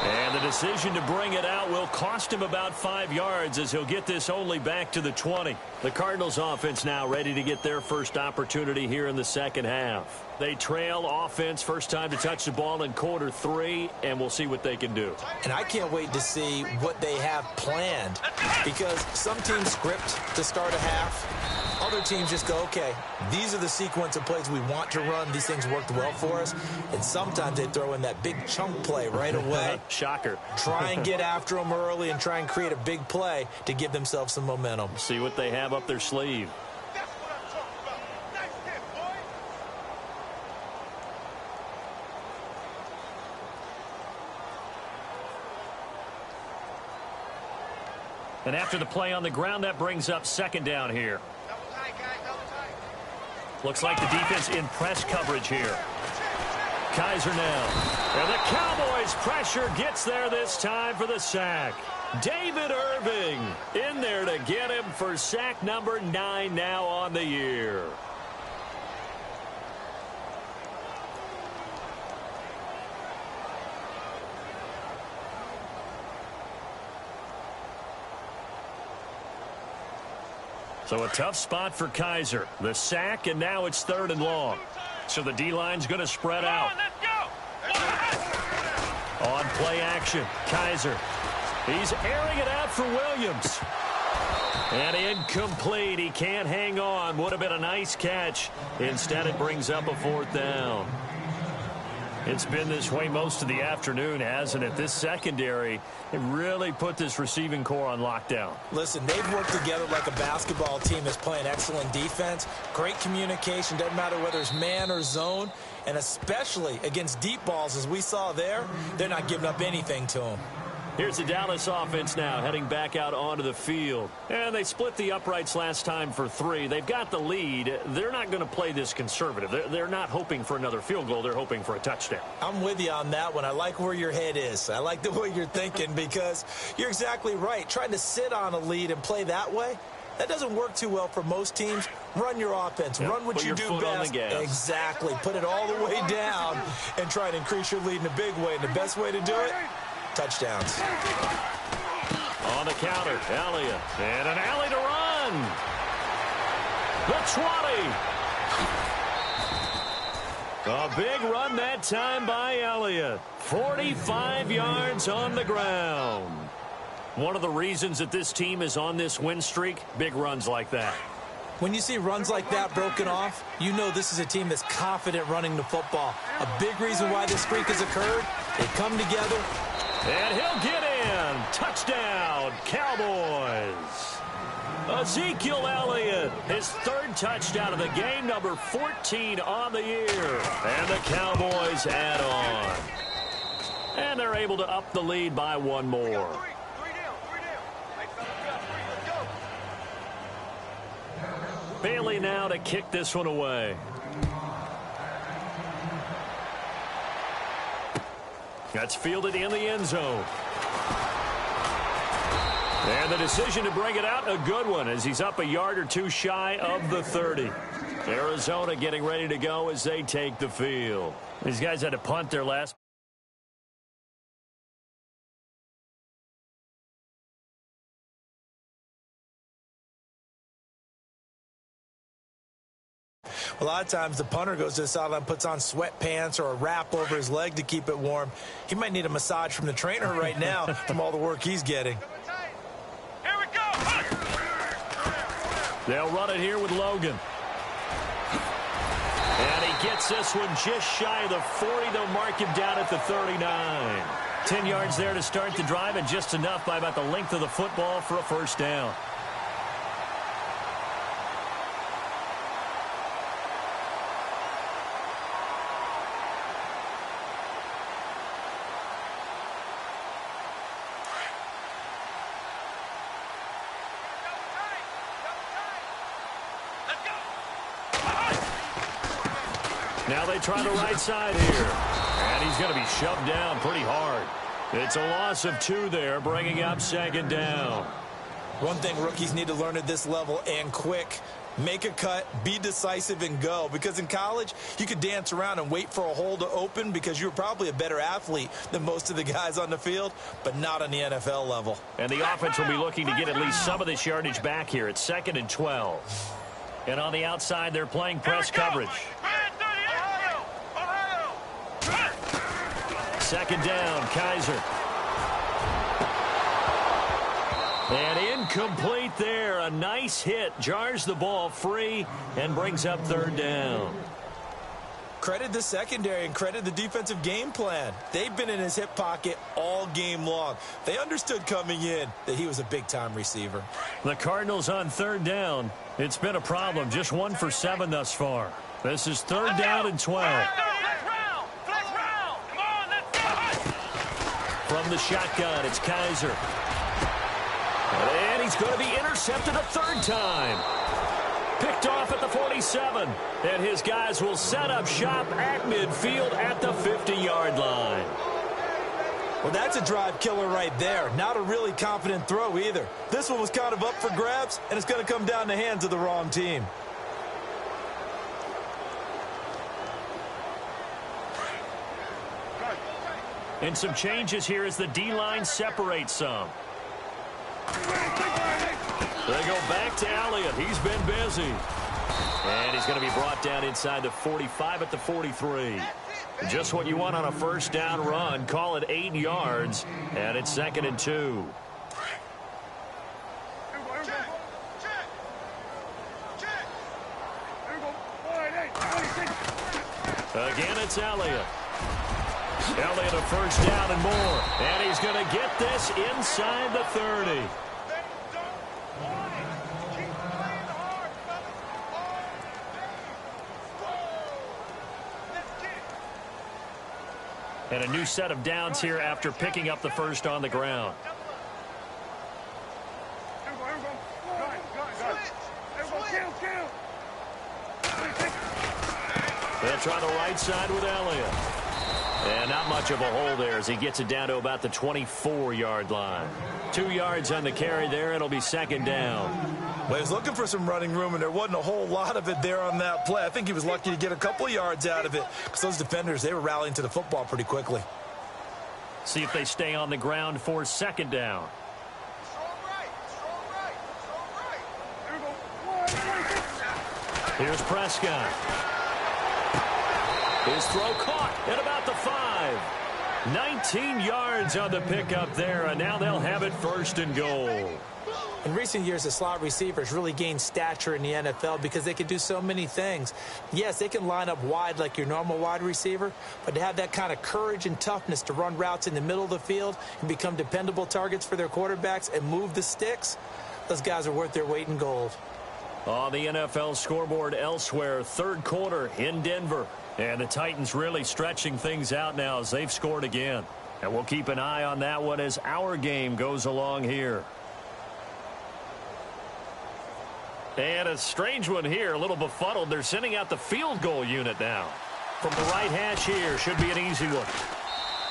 [SPEAKER 2] And the decision to bring it out will cost him about 5 yards as he'll get this only back to the 20. The Cardinals offense now ready to get their first opportunity here in the second half. They trail offense, first time to touch the ball in quarter 3, and we'll see what they can do.
[SPEAKER 3] And I can't wait to see what they have planned, because some teams script to start a half. Other teams just go, okay, these are the sequence of plays we want to run. These things worked well for us. And sometimes they throw in that big chunk play right away.
[SPEAKER 2] Shocker.
[SPEAKER 3] Try and get after them early and try and create a big play to give themselves some momentum.
[SPEAKER 2] See what they have up their sleeve.
[SPEAKER 4] That's what I'm talking about. Nice hit, boy.
[SPEAKER 2] And after the play on the ground, that brings up 2nd down here.
[SPEAKER 4] Double tight, guys. Double tight.
[SPEAKER 2] Looks like the defense in press coverage here. Kaiser now. And the Cowboys pressure gets there this time for the sack. David Irving in there to get him for sack number 9 now on the year. So a tough spot for Kaiser. The sack, and now it's 3rd and long. So the D-line's going to spread out. On play action, Kaiser. He's airing it out for Williams. And incomplete. He can't hang on. Would have been a nice catch. Instead, it brings up a 4th down. It's been this way most of the afternoon, hasn't it? This secondary, it really put this receiving core on lockdown.
[SPEAKER 3] Listen, they've worked together like a basketball team that's playing excellent defense. Great communication, doesn't matter whether it's man or zone. And especially against deep balls, as we saw there, they're not giving up anything to them.
[SPEAKER 2] Here's the Dallas offense now heading back out onto the field. And they split the uprights last time for 3. They've got the lead. They're not going to play this conservative. They're not hoping for another field goal. They're hoping for a touchdown.
[SPEAKER 3] I'm with you on that one. I like where your head is. I like the way you're thinking, because you're exactly right. Trying to sit on a lead and play that way, that doesn't work too well for most teams. Run your offense.
[SPEAKER 2] Yep.
[SPEAKER 3] Run what you do best. Exactly. Put it all the way down and try to increase your lead in a big way. And the best way to do it, touchdowns.
[SPEAKER 2] On the counter, Elliott. And an alley to run. The 20. A big run that time by Elliott. 45 yards on the ground. One of the reasons that this team is on this win streak, big runs like that.
[SPEAKER 3] When you see runs like that broken off, you know this is a team that's confident running the football. A big reason why this streak has occurred, they come together.
[SPEAKER 2] And he'll get in. Touchdown, Cowboys. Ezekiel Elliott, his 3rd touchdown of the game, number 14 on the year. And the Cowboys add on. And they're able to up the lead by 1 more.
[SPEAKER 4] Three down. Hey, let's go.
[SPEAKER 2] Bailey now to kick this one away. That's fielded in the end zone. And the decision to bring it out, a good one, as he's up a yard or two shy of the 30. Arizona getting ready to go as they take the field. These guys had to punt their last.
[SPEAKER 3] A lot of times the punter goes to the sideline, puts on sweatpants or a wrap over his leg to keep it warm. He might need a massage from the trainer right now from all the work he's getting.
[SPEAKER 4] Here we go.
[SPEAKER 2] They'll run it here with Logan. And he gets this one just shy of the 40. They'll mark him down at the 39. 10 yards there to start the drive, and just enough by about the length of the football for a first down. Now they try the right side here. And he's going to be shoved down pretty hard. It's a loss of 2 there, bringing up second down.
[SPEAKER 3] One thing rookies need to learn at this level, and quick, make a cut, be decisive, and go. Because in college, you could dance around and wait for a hole to open because you're probably a better athlete than most of the guys on the field, but not on the NFL level.
[SPEAKER 2] And the offense will be looking to get at least some of this yardage back here. It's 2nd and 12. And on the outside, they're playing press coverage. Second down, Kaiser. And incomplete there. A nice hit. Jars the ball free and brings up 3rd down.
[SPEAKER 3] Credit the secondary and credit the defensive game plan. They've been in his hip pocket all game long. They understood coming in that he was a big-time receiver.
[SPEAKER 2] The Cardinals on 3rd down. It's been a problem. Just 1 for 7 thus far. This is 3rd down and 12. From the shotgun, it's Kaiser. And he's going to be intercepted a 3rd time. Picked off at the 47. And his guys will set up shop at midfield at the 50-yard line.
[SPEAKER 3] Well, that's a drive killer right there. Not a really confident throw either. This one was kind of up for grabs, and it's going to come down the hands of the wrong team.
[SPEAKER 2] And some changes here as the D-line separates some. They go back to Elliott. He's been busy. And he's going to be brought down inside the 45 at the 43. Just what you want on a first down run. Call it 8 yards. And it's 2nd and 2. Again, it's Elliott. Elliott a first down and more. And he's going to get this inside the 30. And a new set of downs here after picking up the first on the ground. They'll try the right side with Elliott. And not much of a hole there as he gets it down to about the 24-yard line. 2 yards on the carry there. It'll be 2nd down.
[SPEAKER 3] Well, he was looking for some running room, and there wasn't a whole lot of it there on that play. I think he was lucky to get a couple of yards out of it because those defenders, they were rallying to the football pretty quickly.
[SPEAKER 2] See if they stay on the ground for 2nd down. Here's Prescott. His throw caught at about the 5. 19 yards on the pickup there, and now they'll have it 1st and goal.
[SPEAKER 3] In recent years, the slot receivers really gained stature in the NFL because they can do so many things. Yes, they can line up wide like your normal wide receiver, but to have that kind of courage and toughness to run routes in the middle of the field and become dependable targets for their quarterbacks and move the sticks, those guys are worth their weight in gold.
[SPEAKER 2] On the NFL scoreboard elsewhere, 3rd quarter in Denver. And the Titans really stretching things out now as they've scored again. And we'll keep an eye on that one as our game goes along here. And a strange one here, a little befuddled. They're sending out the field goal unit now. From the right hash here, should be an easy one.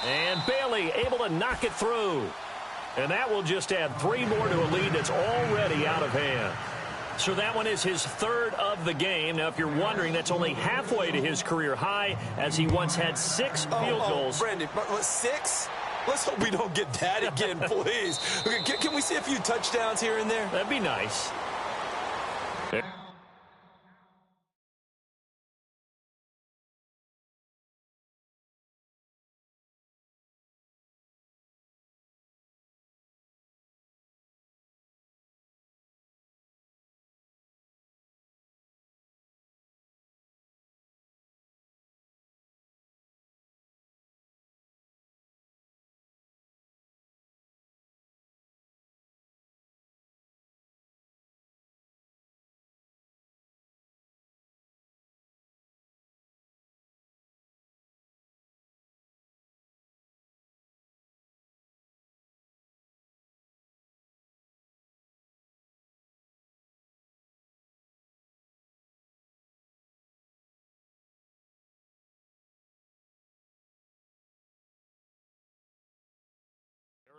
[SPEAKER 2] And Bailey able to knock it through. And that will just add 3 more to a lead that's already out of hand. So that one is his 3rd of the game. Now, if you're wondering, that's only halfway to his career high, as he once had 6 field goals.
[SPEAKER 3] Brandon, 6? Let's hope we don't get that again, please. Okay, can we see a few touchdowns here and there?
[SPEAKER 2] That'd be nice.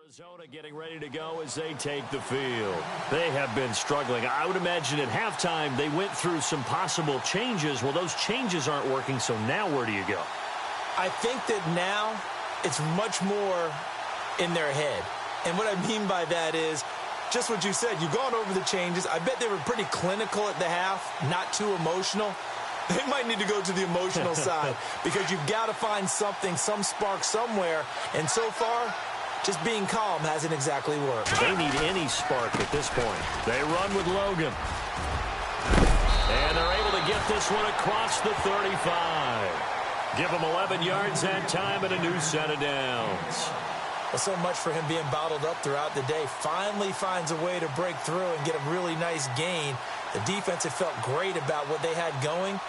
[SPEAKER 2] Arizona getting ready to go as they take the field. They have been struggling. I would imagine at halftime they went through some possible changes. Well, those changes aren't working, so now where do you go?
[SPEAKER 3] I think that now it's much more in their head. And what I mean by that is just what you said. You've gone over the changes. I bet they were pretty clinical at the half, not too emotional. They might need to go to the emotional side because you've got to find something, some spark somewhere. And so far, just being calm hasn't exactly worked.
[SPEAKER 2] They need any spark at this point. They run with Logan. And they're able to get this one across the 35. Give him 11 yards that time and a new set of downs.
[SPEAKER 3] Well, so much for him being bottled up throughout the day. Finally finds a way to break through and get a really nice gain. The defense had felt great about what they had going.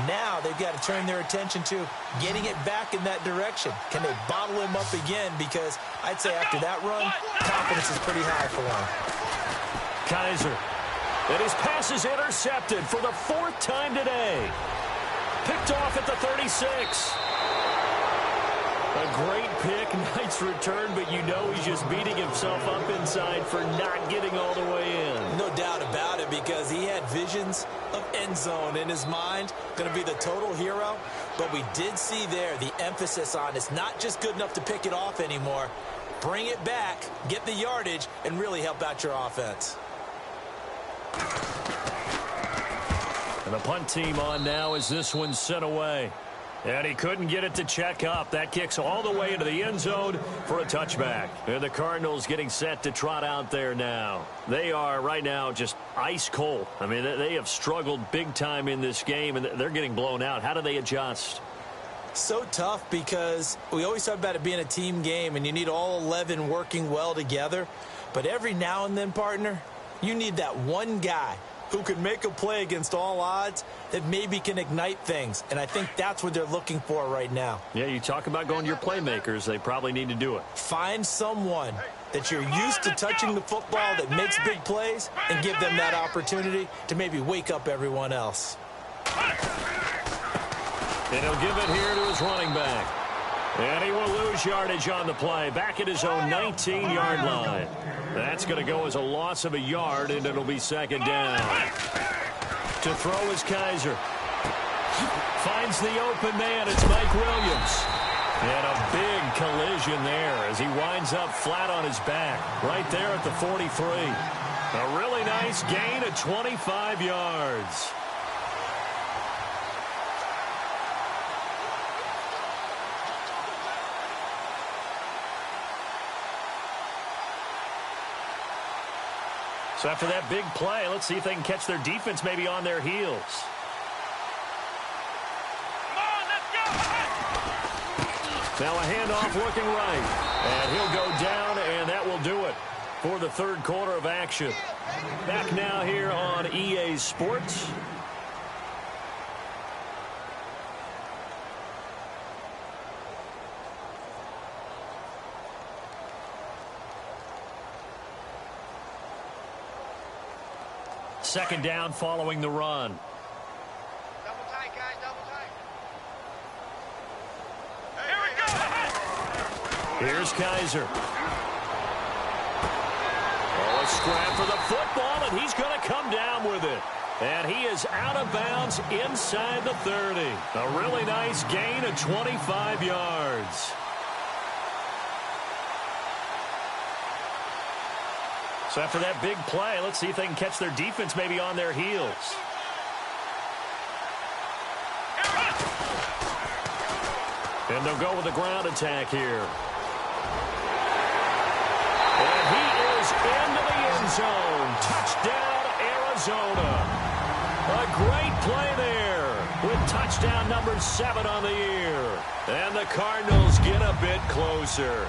[SPEAKER 3] Now they've got to turn their attention to getting it back in that direction. Can they bottle him up again? Because I'd say after that run, confidence is pretty high for him.
[SPEAKER 2] Kaiser. And his pass is intercepted for the 4th time today. Picked off at the 36. A great pick, nice return, but you know he's just beating himself up inside for not getting all the way in.
[SPEAKER 3] No doubt about it, because he had visions of end zone in his mind. Going to be the total hero. But we did see there the emphasis on it's not just good enough to pick it off anymore. Bring it back, get the yardage, and really help out your offense.
[SPEAKER 2] And the punt team on now as this one's sent away. And he couldn't get it to check up. That kicks all the way into the end zone for a touchback. And the Cardinals getting set to trot out there now. They are right now just ice cold. I mean, they have struggled big time in this game, and they're getting blown out. How do they adjust?
[SPEAKER 3] So tough, because we always talk about it being a team game, and you need all 11 working well together. But every now and then, partner, you need that one guy who can make a play against all odds that maybe can ignite things. And I think that's what they're looking for right now.
[SPEAKER 2] Yeah, you talk about going to your playmakers. They probably need to do it.
[SPEAKER 3] Find someone that you're used to touching the football that makes big plays and give them that opportunity to maybe wake up everyone else.
[SPEAKER 2] And he'll give it here to his running back. And he will lose yardage on the play. Back at his own 19-yard line. That's going to go as a loss of a yard, and it'll be 2nd down. To throw is Kaiser. Finds the open man. It's Mike Williams. And a big collision there as he winds up flat on his back. Right there at the 43. A really nice gain of 25 yards. So after that big play, let's see if they can catch their defense maybe on their heels.
[SPEAKER 4] Come on, let's go!
[SPEAKER 2] Now a handoff looking right. And he'll go down, and that will do it for the 3rd quarter of action. Back now here on EA Sports. second down following the run.
[SPEAKER 4] Double tight, guys, double tight. Here we go.
[SPEAKER 2] Here's Kaiser. Oh, a scrap for the football, and he's going to come down with it. And he is out of bounds inside the 30. A really nice gain of 25 yards. So after that big play, let's see if they can catch their defense maybe on their heels. And they'll go with the ground attack here. And he is into the end zone. Touchdown, Arizona. A great play there with touchdown number 7 on the year. And the Cardinals get a bit closer.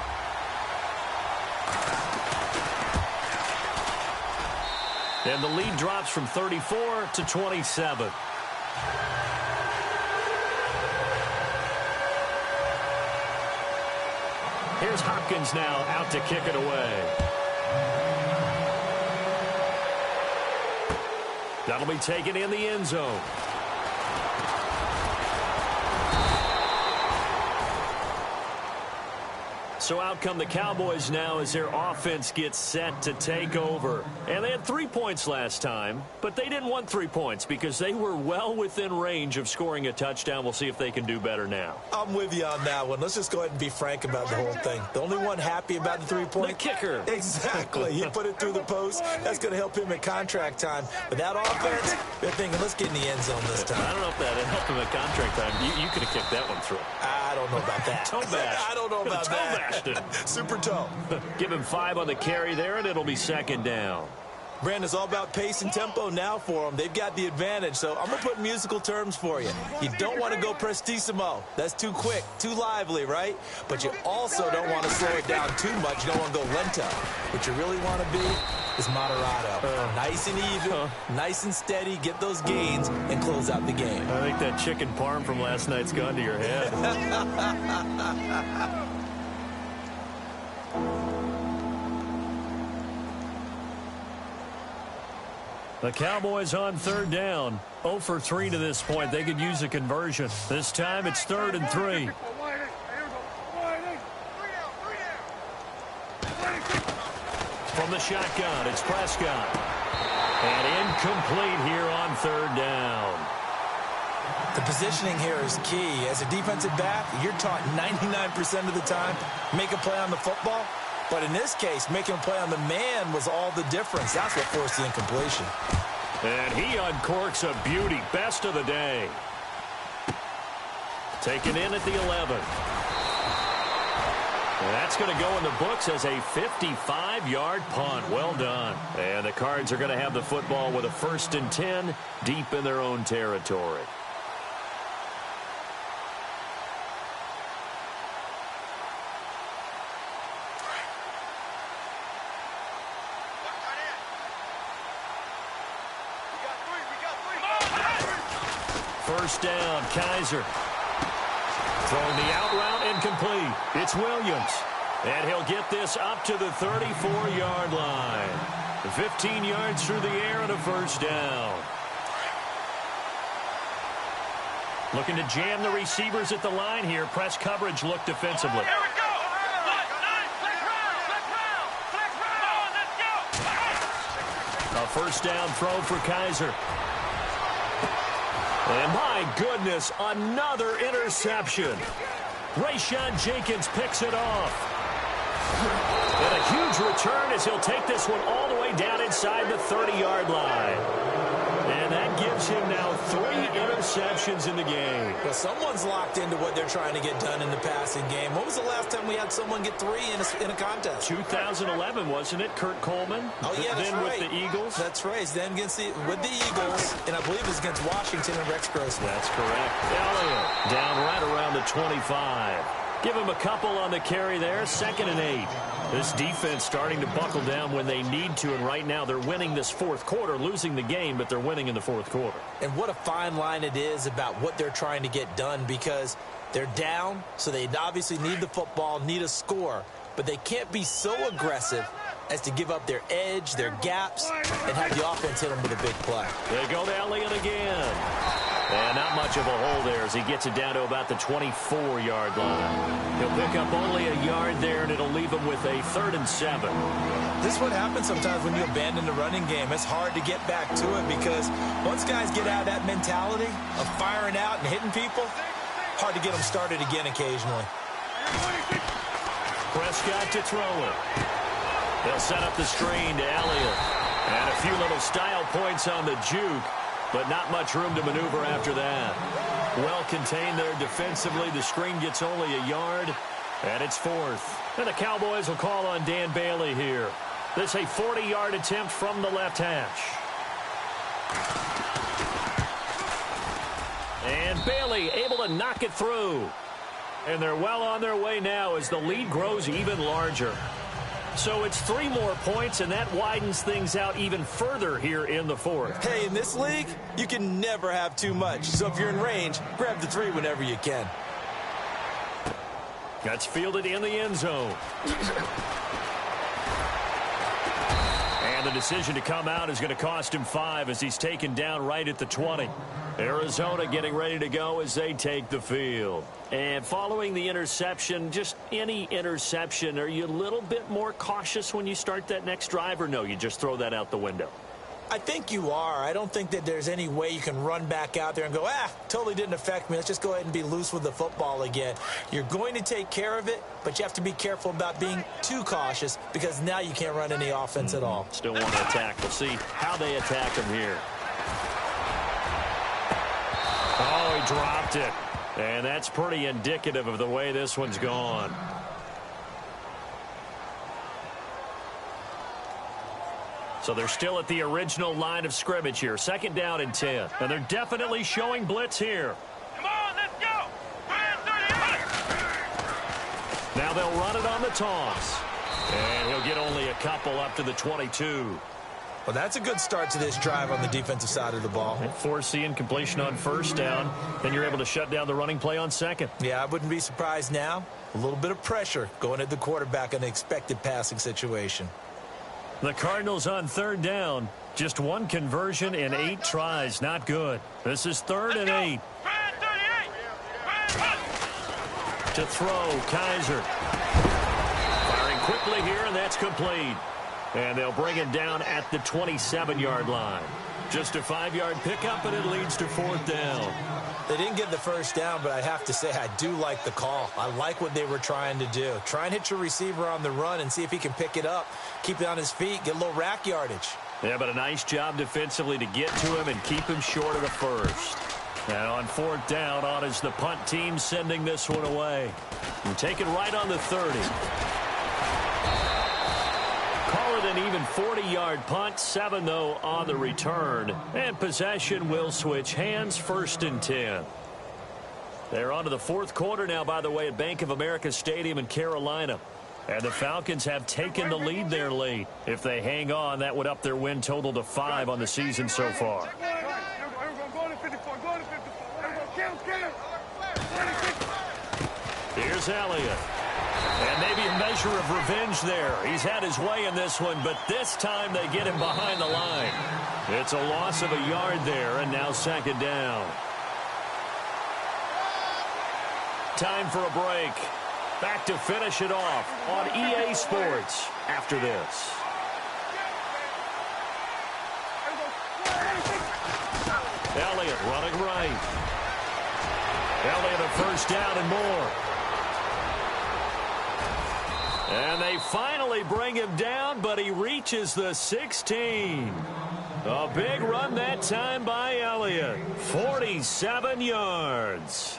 [SPEAKER 2] And the lead drops from 34 to 27. Here's Hopkins now out to kick it away. That'll be taken in the end zone. So out come the Cowboys now as their offense gets set to take over. And they had 3 points last time, but they didn't want 3 points because they were well within range of scoring a touchdown. We'll see if they can do better now.
[SPEAKER 3] I'm with you on that one. Let's just go ahead and be frank about the whole thing. The only one happy about the 3-point?
[SPEAKER 2] The kicker.
[SPEAKER 3] Exactly. He put it through the post. That's going to help him at contract time. But that offense, they're thinking, let's get in the end zone this time.
[SPEAKER 2] I don't know if that helped him at contract time. You could have kicked that one through.
[SPEAKER 3] I don't know about that.
[SPEAKER 2] Toe bash.
[SPEAKER 3] I don't know about that. Super toe.
[SPEAKER 2] Give him 5 on the carry there, and it'll be second down.
[SPEAKER 3] Brandon, it's all about pace and tempo now for them. They've got the advantage, so I'm going to put musical terms for you. You don't want to go prestissimo. That's too quick, too lively, right? But you also don't want to slow it down too much. You don't want to go lento. What you really want to be is moderato. Nice and even, nice and steady, get those gains, and close out the game.
[SPEAKER 2] I think that chicken parm from last night's gone to your head. The Cowboys on third down. 0 for 3 to this point. They could use a conversion. This time it's 3rd and 3. From the shotgun, it's Prescott. And incomplete here on third down.
[SPEAKER 3] The positioning here is key. As a defensive back, you're taught 99% of the time, make a play on the football. But in this case, making a play on the man was all the difference. That's what forced the incompletion.
[SPEAKER 2] And he uncorks a beauty. Best of the day. Taken in at the 11. And that's going to go in the books as a 55-yard punt. Well done. And the Cards are going to have the football with a 1st and 10 deep in their own territory. First down, Kaiser. Throwing the out route incomplete. It's Williams. And he'll get this up to the 34-yard line. 15 yards through the air and a first down. Looking to jam the receivers at the line here. Press coverage look defensively.
[SPEAKER 4] Here we go. Flex round. Let's go.
[SPEAKER 2] A first down throw for Kaiser. And my goodness, another interception. Rayshawn Jenkins picks it off. And a huge return as he'll take this one all the way down inside the 30-yard line. And that gives him now 3 interceptions in the game.
[SPEAKER 3] Well, someone's locked into what they're trying to get done in the passing game. When was the last time we had someone get 3 in a contest?
[SPEAKER 2] 2011, wasn't it? Kurt Coleman?
[SPEAKER 3] Oh, yeah, that's
[SPEAKER 2] then
[SPEAKER 3] right.
[SPEAKER 2] with the Eagles?
[SPEAKER 3] That's right. Then with the Eagles, and I believe it was against Washington and Rex Grossman.
[SPEAKER 2] That's correct. Elliott down right around the 25. Give him a couple on the carry there. 2nd and 8. This defense starting to buckle down when they need to, and right now they're winning this 4th quarter, losing the game, but they're winning in the 4th quarter.
[SPEAKER 3] And what a fine line it is about what they're trying to get done, because they're down, so they obviously need the football, need a score, but they can't be so aggressive as to give up their edge, their gaps, and have the offense hit them with a big play.
[SPEAKER 2] They go to Elliott again. And not much of a hole there as he gets it down to about the 24-yard line. He'll pick up only a yard there, and it'll leave him with a 3rd and 7.
[SPEAKER 3] This is what happens sometimes when you abandon the running game. It's hard to get back to it because once guys get out of that mentality of firing out and hitting people, hard to get them started again occasionally.
[SPEAKER 2] Prescott to throw it. They'll set up the screen to Elliott. And a few little style points on the juke, but not much room to maneuver after that. Well contained there defensively. The screen gets only a yard, and it's 4th. And the Cowboys will call on Dan Bailey here. This a 40-yard attempt from the left hash. And Bailey able to knock it through. And they're well on their way now as the lead grows even larger. So it's 3 more points, and that widens things out even further here in the 4th.
[SPEAKER 3] Hey, in this league, you can never have too much. So if you're in range, grab the 3 whenever you can.
[SPEAKER 2] That's fielded in the end zone. And the decision to come out is going to cost him 5 as he's taken down right at the 20. Arizona getting ready to go as they take the field. And following the interception, just any interception, are you a little bit more cautious when you start that next drive, or no, you just throw that out the window?
[SPEAKER 3] I think you are. I don't think that there's any way you can run back out there and go, totally didn't affect me. Let's just go ahead and be loose with the football again. You're going to take care of it, but you have to be careful about being too cautious because now you can't run any offense at all.
[SPEAKER 2] Still want to attack. We'll see how they attack him here. Oh, he dropped it. And that's pretty indicative of the way this one's gone. So they're still at the original line of scrimmage here. 2nd down and 10. And they're definitely showing blitz here.
[SPEAKER 4] Come on, let's go.
[SPEAKER 2] Now they'll run it on the toss. And he'll get only a couple up to the 22.
[SPEAKER 3] Well, that's a good start to this drive on the defensive side of the ball.
[SPEAKER 2] Forcing completion on 1st down. Then you're able to shut down the running play on 2nd.
[SPEAKER 3] Yeah, I wouldn't be surprised now. A little bit of pressure going at the quarterback in an expected passing situation.
[SPEAKER 2] The Cardinals on 3rd down. Just 1 conversion in 8 tries. Not good. This is 3rd and 8. To throw, Kaiser. Firing quickly here, and that's complete. And they'll bring it down at the 27-yard line. Just a 5-yard pickup, and it leads to 4th down.
[SPEAKER 3] They didn't get the 1st down, but I have to say I do like the call. I like what they were trying to do. Try and hit your receiver on the run and see if he can pick it up, keep it on his feet, get a little rack yardage.
[SPEAKER 2] Yeah, but a nice job defensively to get to him and keep him short of the 1st. And on 4th down, on is the punt team sending this one away. And take it right on the 30. Call it an even 40-yard punt, 7, though, on the return. And possession will switch hands, 1st and 10. They're on to the 4th quarter now, by the way, at Bank of America Stadium in Carolina. And the Falcons have taken the lead there late. If they hang on, that would up their win total to 5 on the season so far. Here's Elliott. And maybe a measure of revenge there. He's had his way in this one, but this time they get him behind the line. It's a loss of a yard there, and now 2nd down. Time for a break. Back to finish it off on EA Sports after this. Elliott running right. Elliott a 1st down and more. And they finally bring him down, but he reaches the 16. A big run that time by Elliott. 47 yards.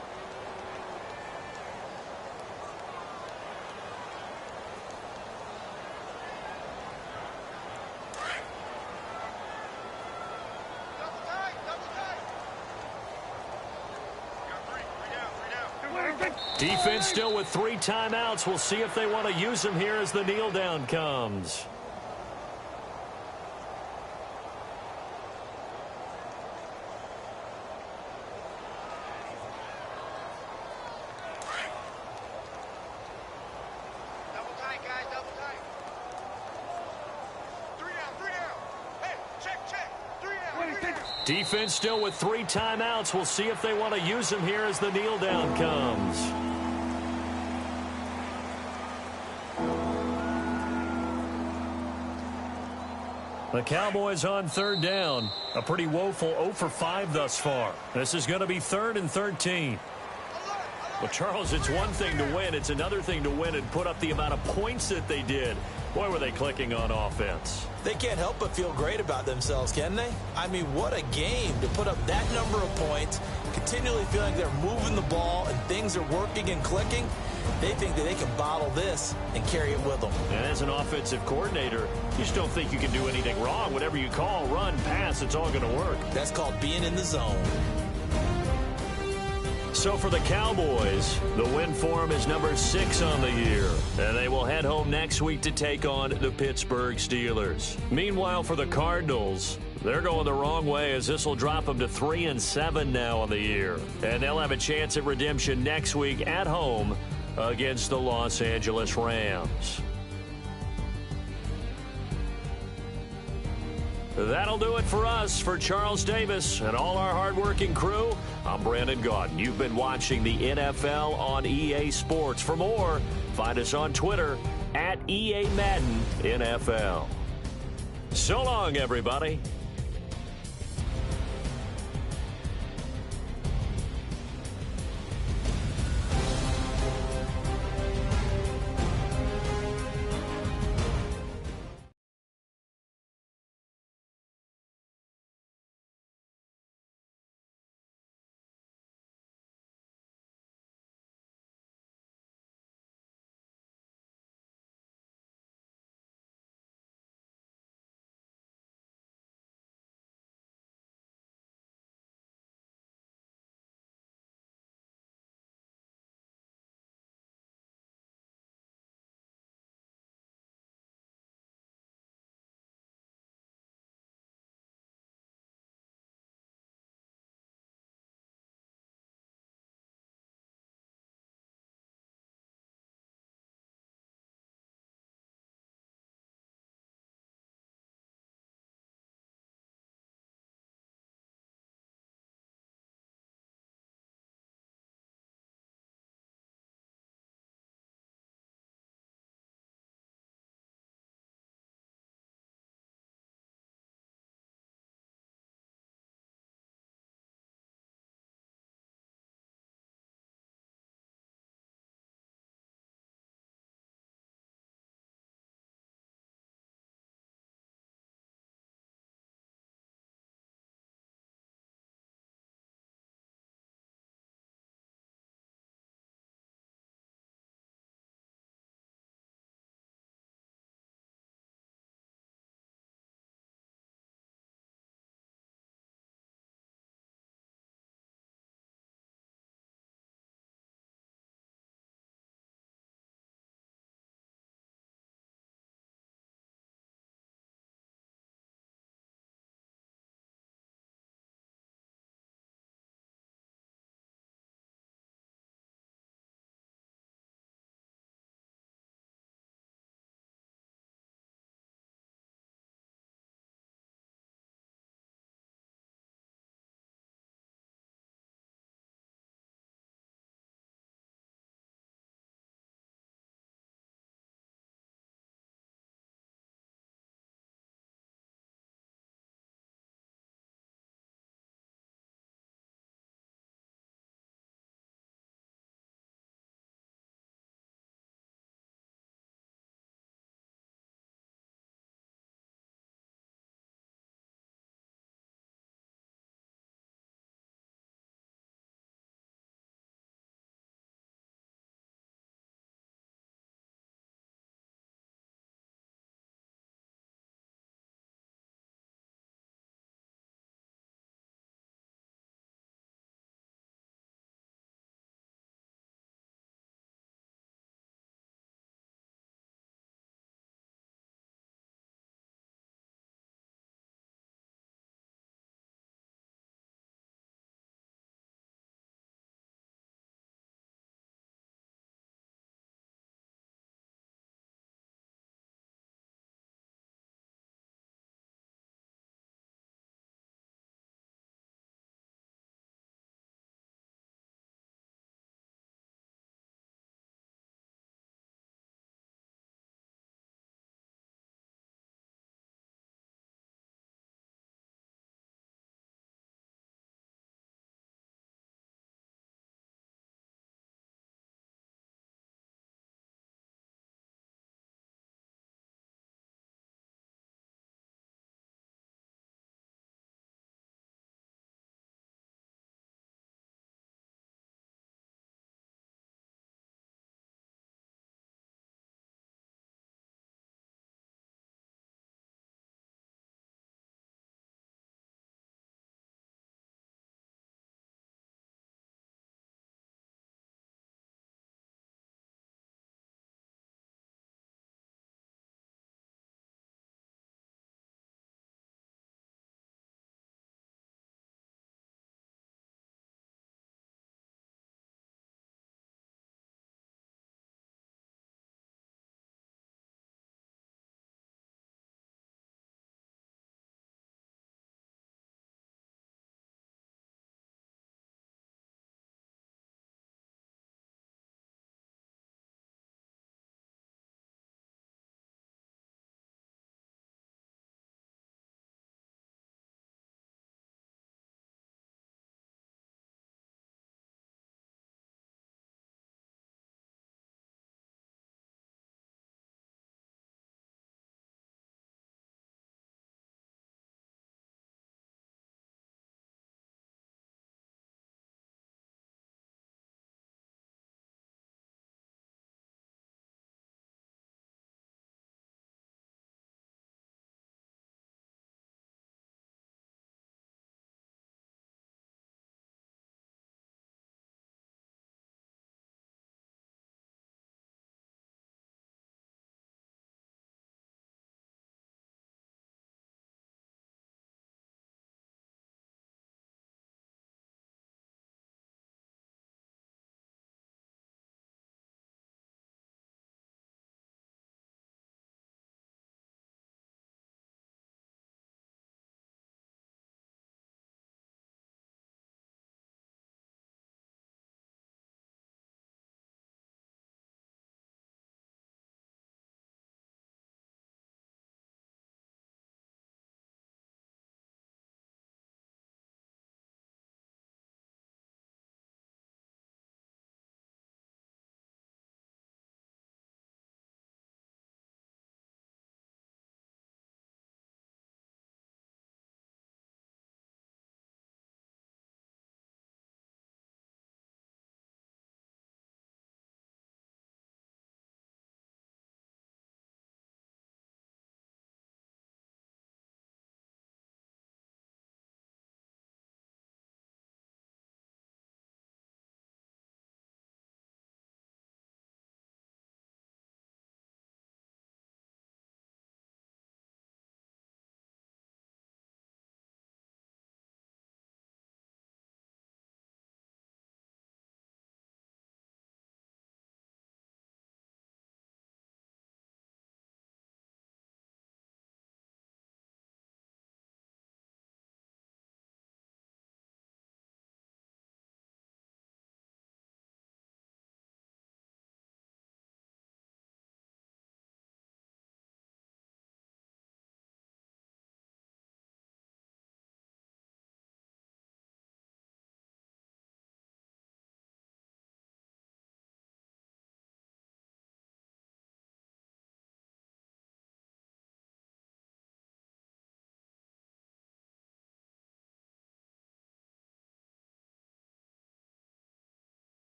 [SPEAKER 2] Defense still with 3 timeouts. We'll see if they want to use them here as the kneel down comes. Defense still with 3 timeouts. We'll see if they want to use them here as the kneel down comes. The Cowboys on 3rd down. A pretty woeful 0 for 5 thus far. This is going to be 3rd and 13. Well, Charles, it's one thing to win. It's another thing to win and put up the amount of points that they did. Boy, were they clicking on offense.
[SPEAKER 3] They can't help but feel great about themselves, can they? I mean, what a game to put up that number of points, continually feeling they're moving the ball and things are working and clicking. They think that they can bottle this and carry it with them.
[SPEAKER 2] And as an offensive coordinator, you just don't think you can do anything wrong. Whatever you call, run, pass, it's all going to work.
[SPEAKER 3] That's called being in the zone.
[SPEAKER 2] So for the Cowboys, the win for them is number 6 on the year. And they will head home next week to take on the Pittsburgh Steelers. Meanwhile, for the Cardinals, they're going the wrong way as this will drop them to 3-7 now on the year. And they'll have a chance at redemption next week at home against the Los Angeles Rams. That'll do it for us. For Charles Davis and all our hardworking crew, I'm Brandon Gaudin. You've been watching the NFL on EA Sports. For more, find us on Twitter @EA Madden NFL. So long, everybody.